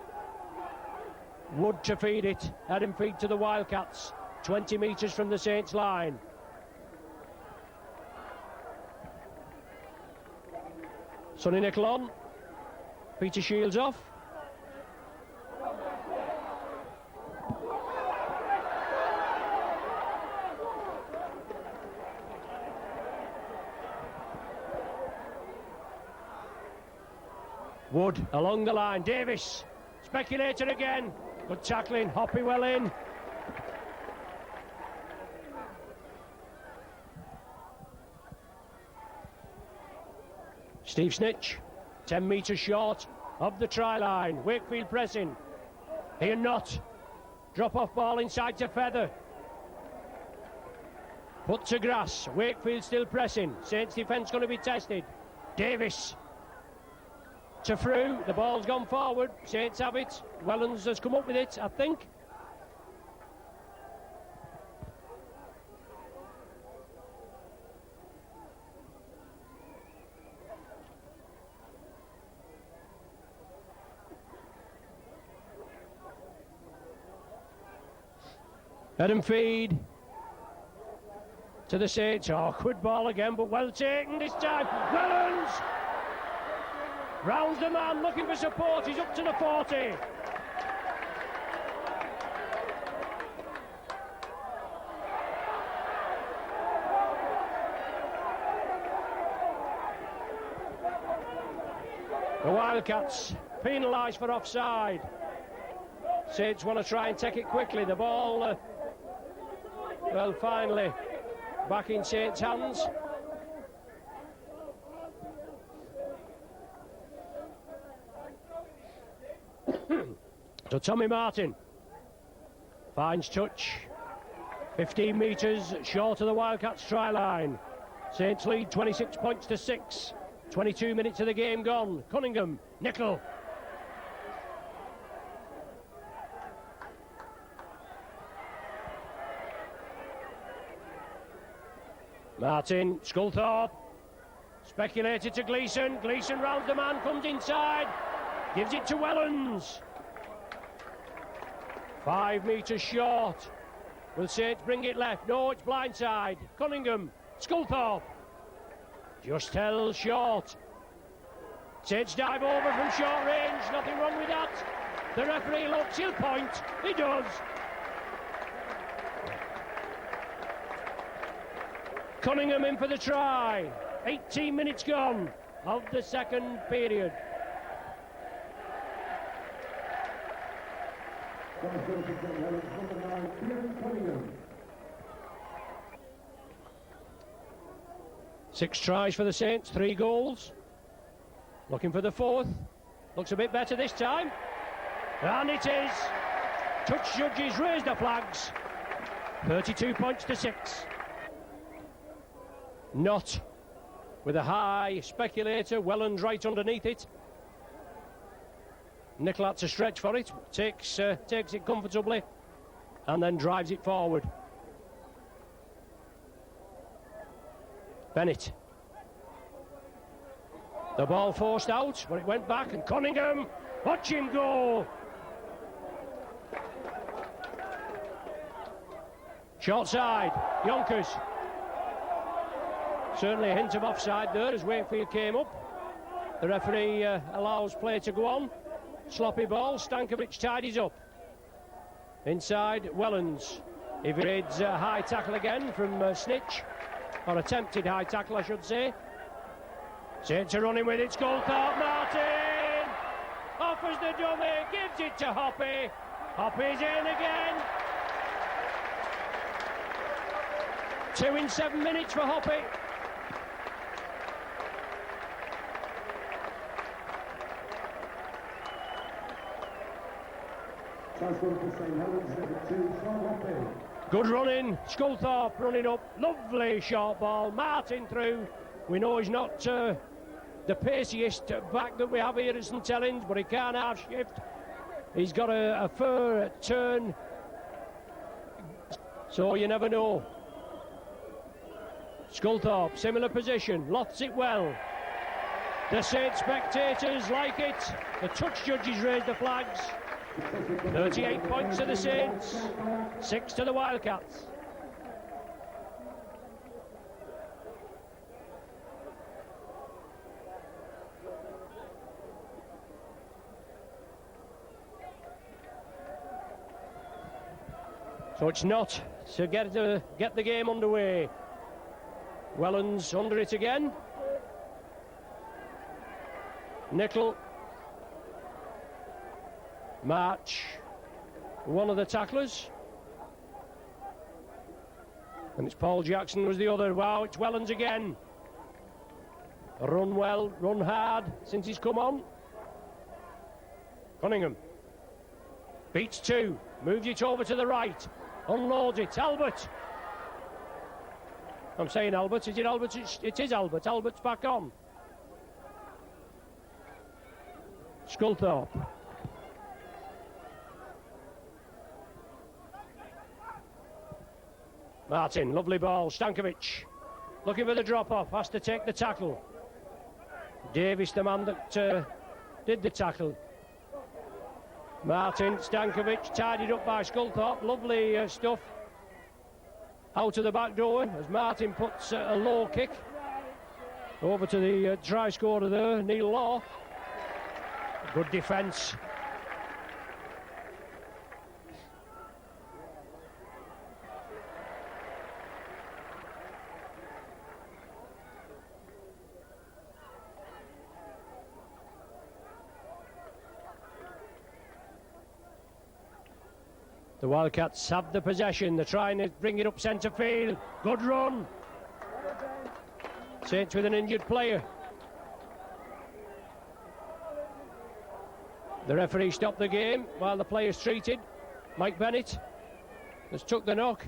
Wood to feed it, head and feed to the Wildcats, 20 metres from the Saints line. Sonny Nickel on, Peter Shields off. Wood along the line. Davis. Speculator again. Good tackling. Hoppy well in. Steve Snitch. 10 metres short of the try line. Wakefield pressing. Here not. Drop off ball inside to Feather. Put to grass. Wakefield still pressing. Saints defence going to be tested. Davis. To Frew. The ball's gone forward. Saints have it. Wellens has come up with it, I think. Head and feed to the Saints. Oh, quid ball again, but well taken this time. Wellens rounds the man, looking for support. He's up to the 40. The Wildcats penalised for offside. Saints want to try and take it quickly. The ball, well, finally back in Saints' hands. So Tommy Martin finds touch. 15 metres short of the Wildcats try line. Saints lead 26 points to 6. 22 minutes of the game gone. Cunningham, Nickel. Martin, Sculthorpe, speculated to Gleeson. Gleeson rounds the man, comes inside, gives it to Wellens. 5 metres short. Will Saints bring it left? No, it's blindside. Cunningham, Sculthorpe. Just held short. Saints dive over from short range. Nothing wrong with that. The referee looks, he'll point. He does. Cunningham in for the try. 18 minutes gone of the second period. Six tries for the Saints, 3 goals. Looking for the 4th. Looks a bit better this time. And it is. Touch judges raise the flags. 32 points to 6. Not with a high speculator. Wellens right underneath it. Nickel had to stretch for it. Takes it comfortably and then drives it forward. Bennett. The ball forced out, but it went back, and Cunningham, watch him go. Short side, Yonkers. Certainly a hint of offside there as Wakefield came up. The referee allows play to go on. Sloppy ball, Stankovic tidies up. Inside, Wellens. Evades a high tackle again from Snitch. Or attempted high tackle, I should say. Saints are running with it. Sculthorpe, Martin! Offers the dummy, gives it to Hoppy. Hoppy's in again. 2 in 7 minutes for Hoppy. Good running, Sculthorpe running up, lovely short ball, Martin through. We know he's not the paciest back that we have here at St Helens, but he can't half shift. He's got a fair turn, so you never know. Sculthorpe, similar position, lofts it well. The Saints spectators like it. The touch judges raise the flags. 38 points to the Saints, 6 to the Wildcats. So it's not to get the game underway. Wellens under it again. Nickel March, one of the tacklers. And it's Paul Jackson was the other. Wow, it's Wellens again. Run well, run hard since he's come on. Cunningham beats two, moves it over to the right, unloads it. Albert. I'm saying Albert. Is it Albert? It is Albert. Albert's back on. Sculthorpe. Martin, lovely ball. Stankovic looking for the drop-off, has to take the tackle. Davis, the man that did the tackle. Martin, Stankovic, tidied up by Sculthorpe. Lovely stuff. Out of the back door as Martin puts a low kick over to the try scorer there, Neil Law. Good defence. The Wildcats have the possession. They're trying to bring it up centre field. Good run. Saints with an injured player. The referee stopped the game while the player's treated. Mike Bennett has took the knock.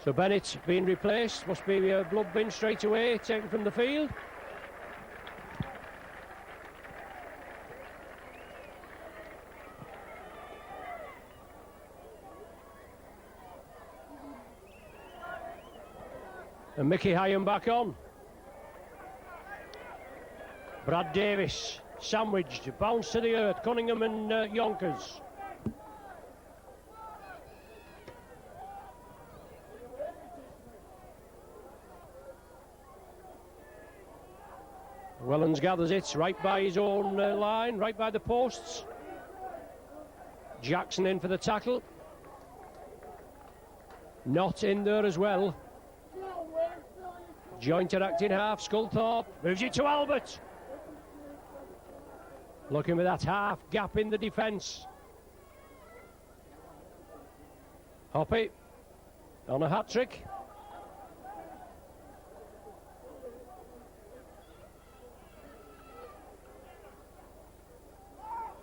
So Bennett being replaced, must be a blood bin straight away, taken from the field. And Mickey Hyam back on. Brad Davis, sandwiched, bounced to the earth, Cunningham and Yonkers. Wellens gathers it right by his own line, right by the posts. Jackson in for the tackle. Not in there as well. Jointed acting half, Sculthorpe moves it to Albert. Looking for that half gap in the defence. Hoppy on a hat-trick.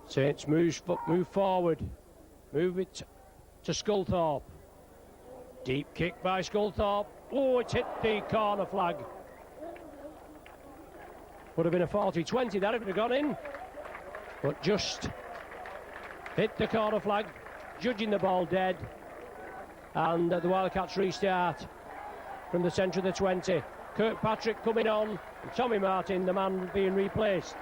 Saints move forward. Move it to Sculthorpe. Deep kick by Sculthorpe. Oh, it's hit the corner flag. Would have been a 40-20 that if it had gone in. But just hit the corner flag, judging the ball dead. And the Wildcats restart from the centre of the 20. Kirkpatrick coming on, and Tommy Martin, the man being replaced.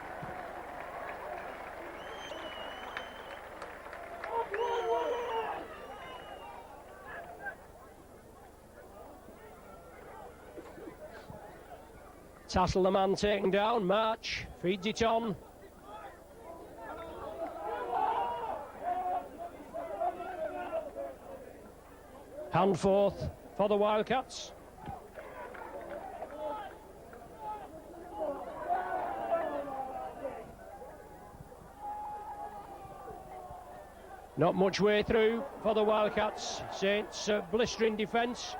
Tassel, the man taken down. March feeds it on. Hand forth for the Wildcats. Not much way through for the Wildcats. Saints blistering defence.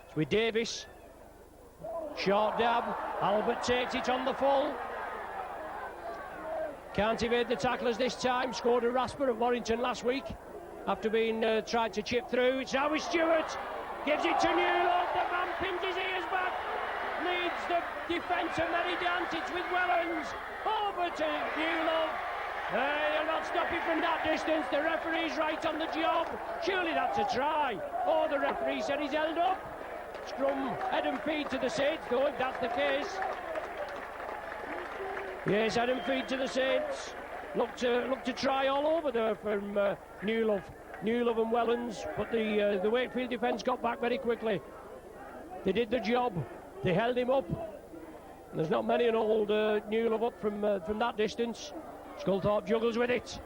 It's with Davis. Short dab. Albert takes it on the full. Can't evade the tacklers this time. Scored a rasper at Warrington last week after being tried to chip through. It's Howie Stewart. Gives it to Newlove. The man pins his ears back. Leads the defence of Merridant. It's with Wellens. Over to Newlove. They're not stopping from that distance. The referee's right on the job. Surely that's a try. Oh, the referee said he's held up. Scrum, head and feet to the Saints, though, if that's the case. Yes, head and feet to the Saints. Look to try all over there from Newlove and Wellens, but the Wakefield defence got back very quickly. They did the job. They held him up. And there's not many an old Newlove up from that distance. Sculthorpe juggles with it.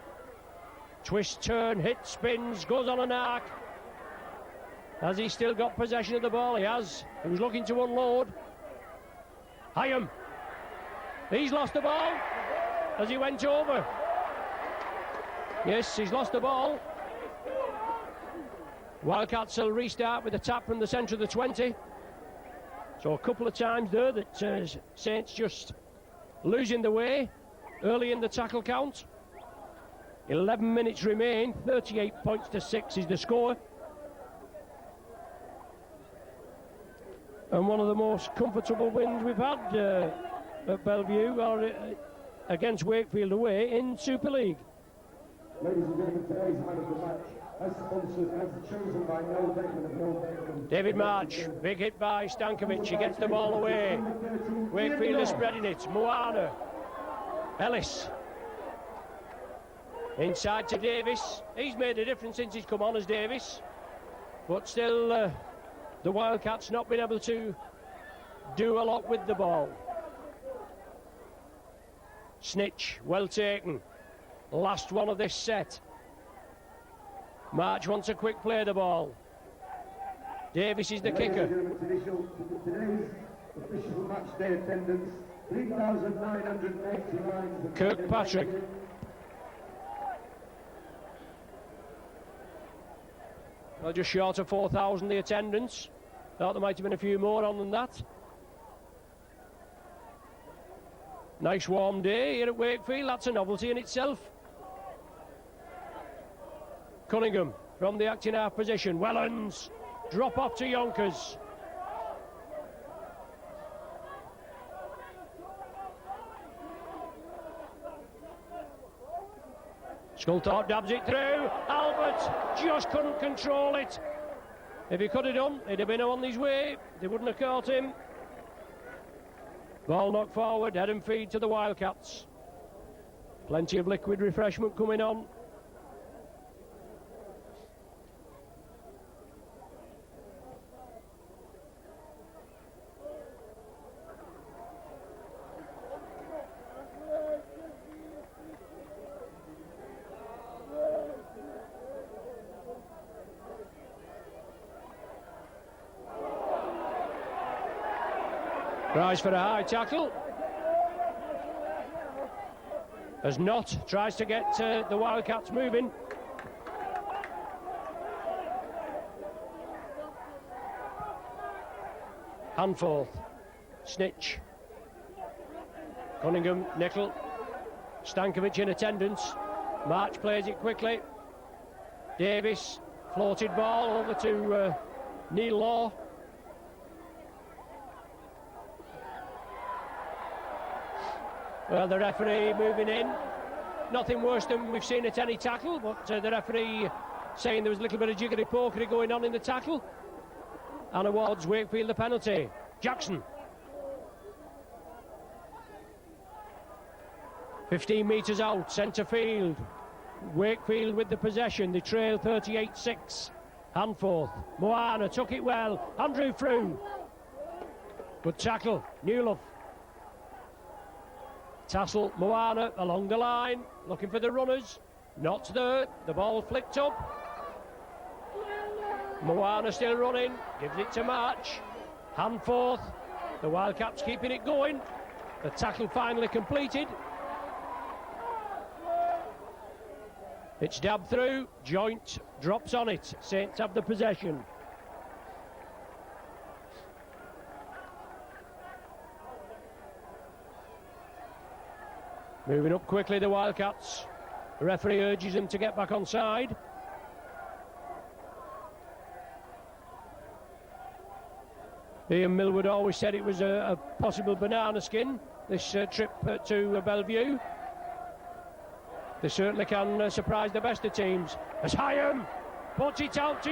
Twist, turn, hit, spins, goes on an arc. Has he still got possession of the ball? He has. He was looking to unload. Hyam. He's lost the ball as he went over. Yes, he's lost the ball. Wildcats will restart with a tap from the centre of the 20. So a couple of times there that Saints just losing the way early in the tackle count. 11 minutes remain, 38 points to 6 is the score. And one of the most comfortable wins we've had at Bellevue or against Wakefield away in Super League. Ladies and gentlemen, today's man of the match, as sponsored, as chosen by Noel Beckman of Noel Beckman. David March, big hit by Stankovic, he gets the ball away. Wakefield are spreading it, Moana, Ellis. Inside to Davis, he's made a difference since he's come on as Davis. But still, the Wildcats not been able to do a lot with the ball. Snitch, well taken. Last one of this set. March wants a quick play of the ball. Davis is the kicker. Today's official match day attendance, 3,989. Kirkpatrick. Well, just short of 4,000 the attendance. Thought there might have been a few more on than that. Nice warm day here at Wakefield, that's a novelty in itself. Cunningham from the acting half position. Wellens, drop off to Yonkers. Sculthorpe dabs it through. Albert just couldn't control it. If he could have done, he'd have been on his way. They wouldn't have caught him. Ball knocked forward, head and feed to the Wildcats. Plenty of liquid refreshment coming on. Tries for a high tackle. As Knott tries to get the Wildcats moving. Hanforth, Snitch. Cunningham, Nickel. Stankovic in attendance. March plays it quickly. Davis, floated ball over to Neil Law. Well, the referee moving in. Nothing worse than we've seen at any tackle, but the referee saying there was a little bit of jiggery-pokery going on in the tackle. And awards Wakefield the penalty. Jackson. 15 metres out, centre field. Wakefield with the possession. They trail 38-6. Hanforth. Moana took it well. Andrew Frew. Good tackle. Newlove. Tassel, Moana along the line, looking for the runners. Not there, the ball flicked up. Moana still running, gives it to March. Hanforth, the Wildcats keeping it going. The tackle finally completed. It's dabbed through, Joint drops on it. Saints have the possession. Moving up quickly, the Wildcats. The referee urges them to get back on side. Ian Millwood always said it was a possible banana skin, this trip to Bellevue. They certainly can surprise the best of teams. As Hyam puts it out to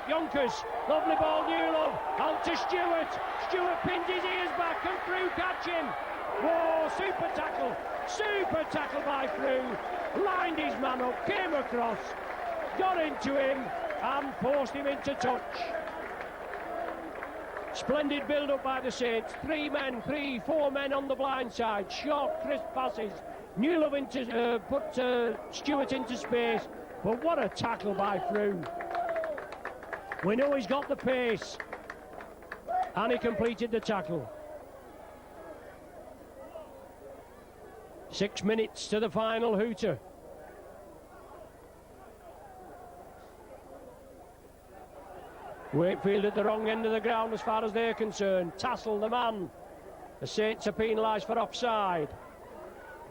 Yonkers. Lovely ball, Newlove. Out to Stewart. Stewart pins his ears back and Frew catch him. Whoa, super tackle. Super tackle by Frew. Lined his man up, came across, got into him and forced him into touch. Splendid build-up by the Saints. 4 men on the blind side. Short, crisp passes. Newlove put Stewart into space. But what a tackle by Frew. We know he's got the pace. And he completed the tackle. 6 minutes to the final hooter. Wakefield at the wrong end of the ground as far as they're concerned. Tassel, the man. The Saints are penalised for offside.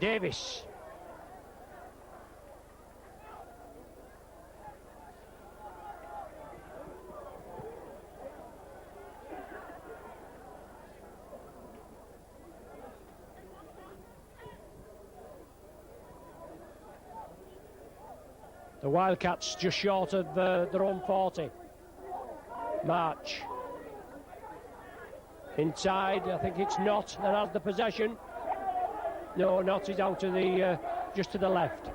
Davis. The Wildcats just short of their own 40. March. Inside, I think it's Knott that has the possession. No, Knott is out to the just to the left.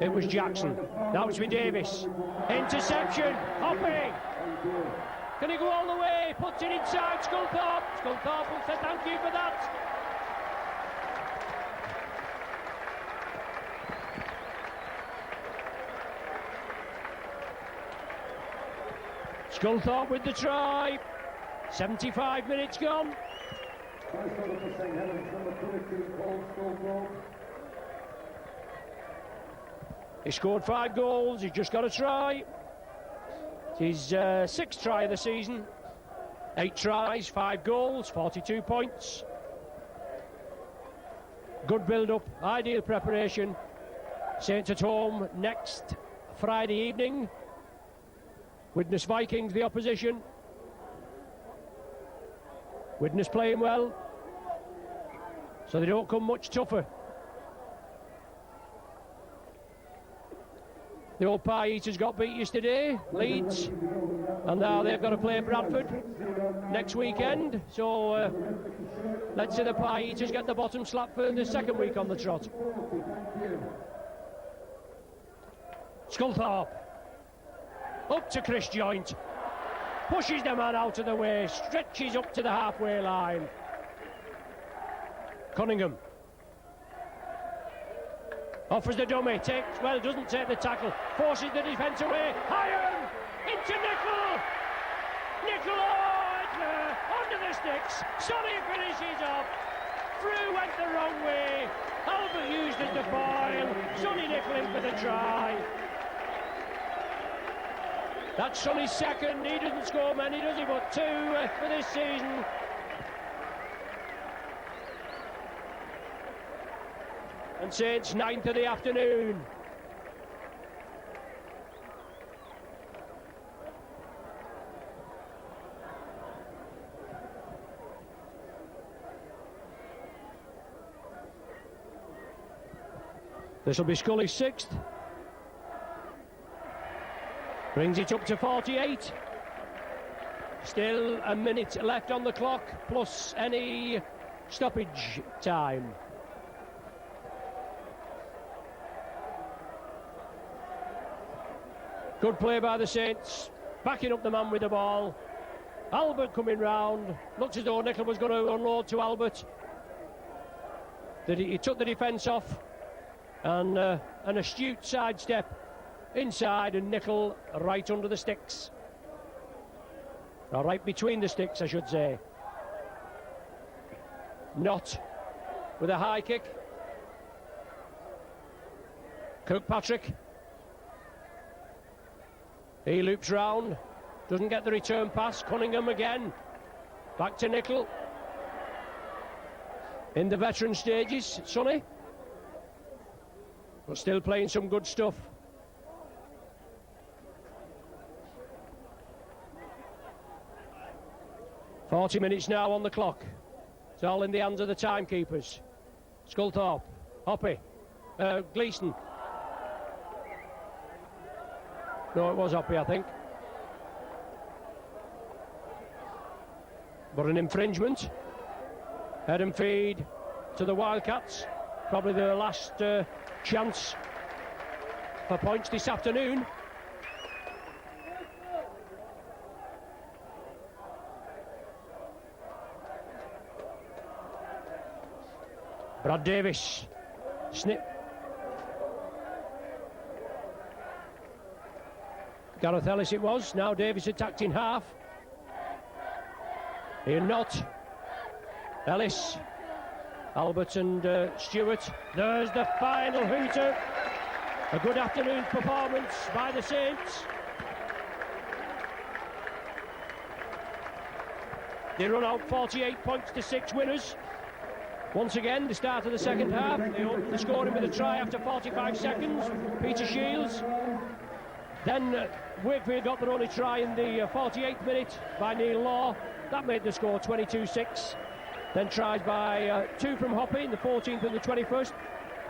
It was Jackson. That was with Davis. Interception. Hopping. Can he go all the way? Puts it inside Sculthorpe. Sculthorpe will say thank you for that. Sculthorpe with the try. 75 minutes gone. He scored 5 goals. He's just got a try. It's his 6th try of the season. 8 tries, 5 goals, 42 points. Good build-up, ideal preparation. Saints at home next Friday evening. Widnes Vikings, the opposition. Widnes playing well, so they don't come much tougher. The old pie eaters got beat yesterday, Leeds, and now they've got to play Bradford next weekend. So let's see the pie eaters get the bottom slap for the second week on the trot. Sculthorpe up to Chris Joint, pushes the man out of the way, stretches up to the halfway line. Cunningham offers the dummy, doesn't take the tackle, forces the defence away. Iron into Nickel. Nickel under the sticks. Sonny finishes off. Through went the wrong way. Albert used as the foil. Sonny Nickel in for the try. That's Sonny's second. He doesn't score many, does he? But 2 for this season. And Saints 9th of the afternoon. This will be Scully's 6th. Brings it up to 48. Still a minute left on the clock, plus any stoppage time. Good play by the Saints, backing up the man with the ball. Albert coming round. Looks as though Nickel was going to unload to Albert. He took the defence off, and an astute sidestep inside, and Nickel right under the sticks. Or right between the sticks, I should say. Knott with a high kick. Kirkpatrick. He loops round, doesn't get the return pass. Cunningham again. Back to Nickel. In the veteran stages, Sonny. But still playing some good stuff. "40 minutes now on the clock. It's all in the hands of the timekeepers. Sculthorpe, Hoppy, Gleeson. No, it was Hoppy, I think. But an infringement. Head and feed to the Wildcats. Probably their last chance for points this afternoon. Brad Davis, snip. Gareth Ellis it was. Now Davis attacked in half. Here Knott. Ellis. Albert and Stewart. There's the final hooter. A good afternoon performance by the Saints. They run out 48 points to 6 winners. Once again, the start of the second half. They opened the scoring with a try after 45 seconds. Peter Shields. Then Wakefield got their only try in the 48th minute by Neil Law. That made the score 22-6. Then tries by 2 from Hoppy in the 14th and the 21st.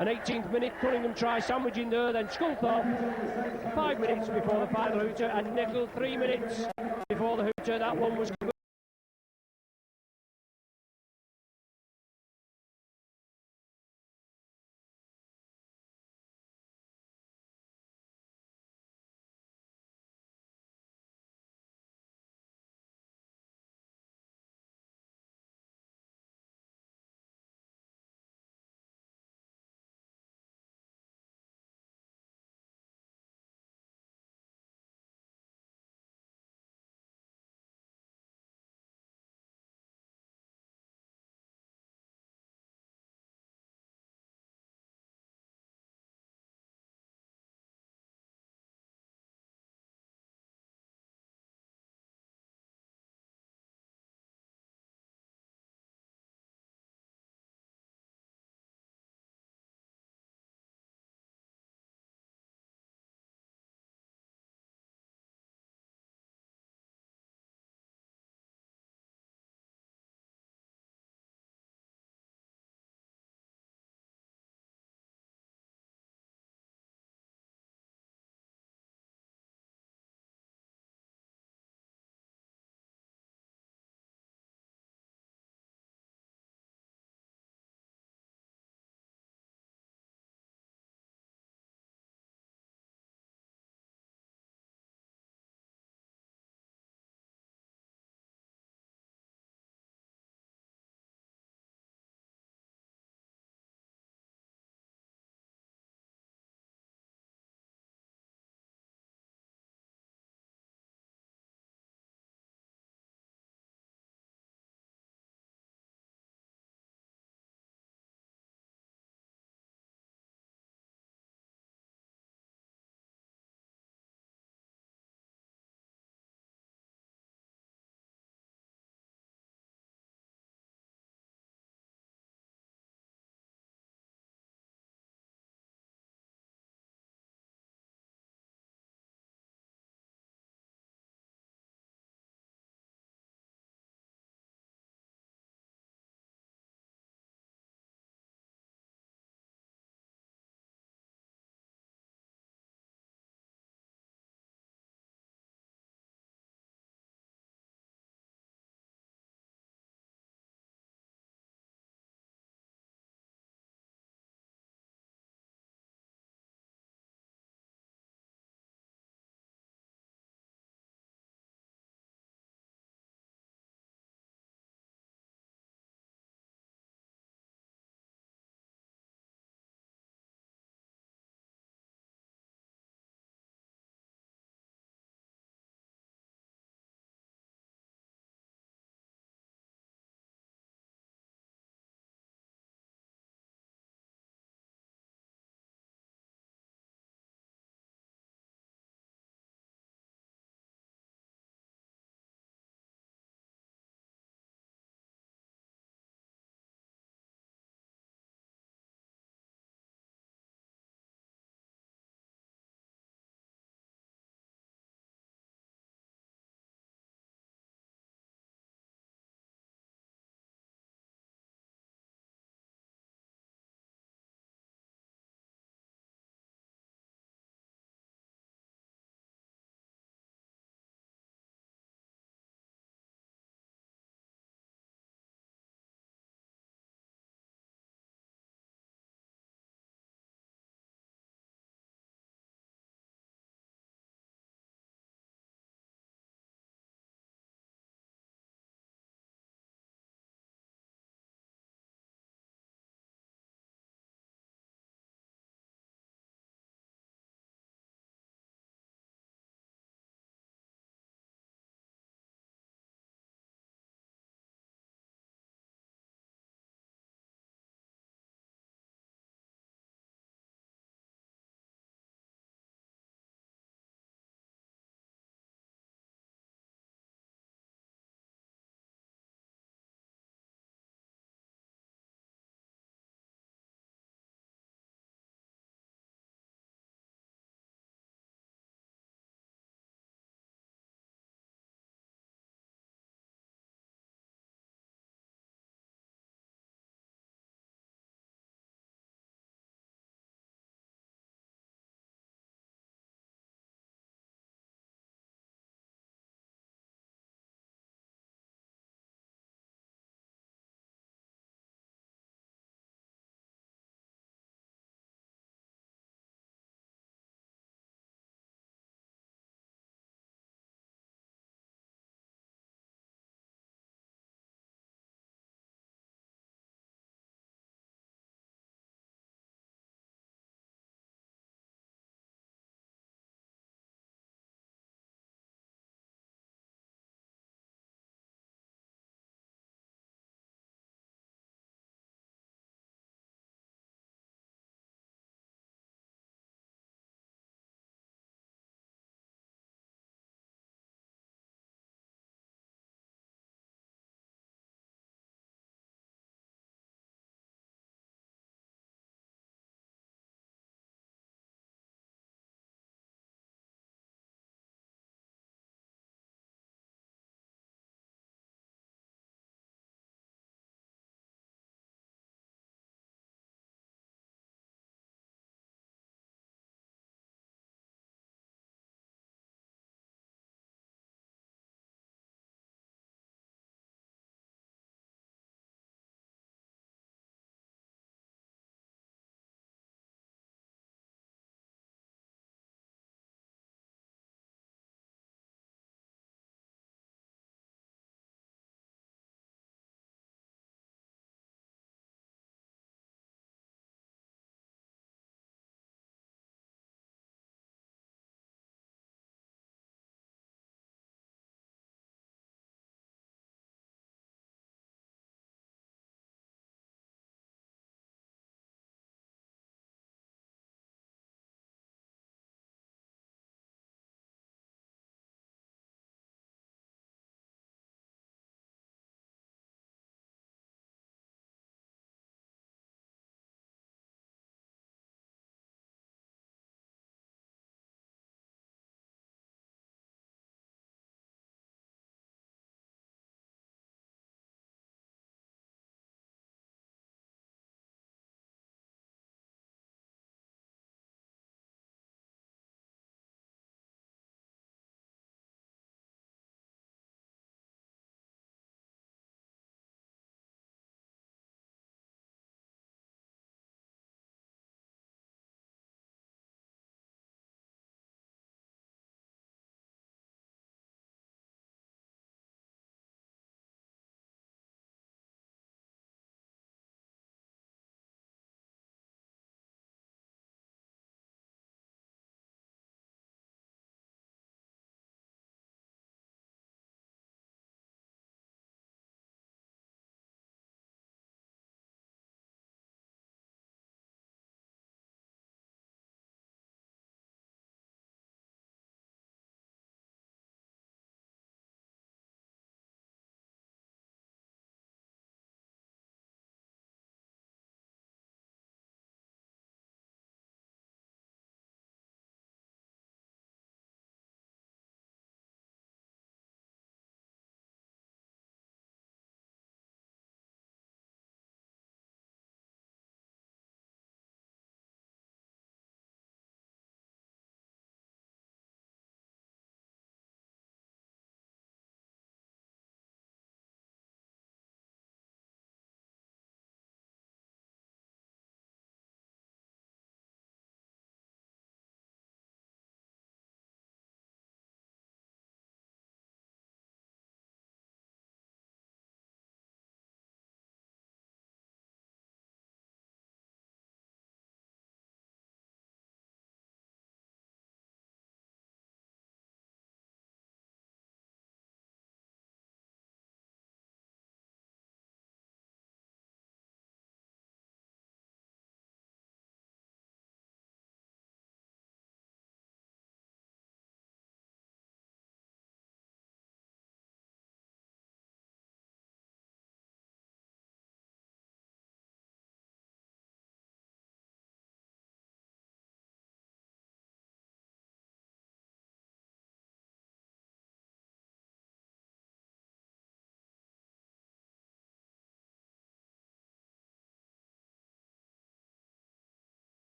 An 18th minute Cunningham try sandwich in there. Then Sculthorpe 5 minutes before the final hooter, and Nickel 3 minutes before the hooter. That one was good.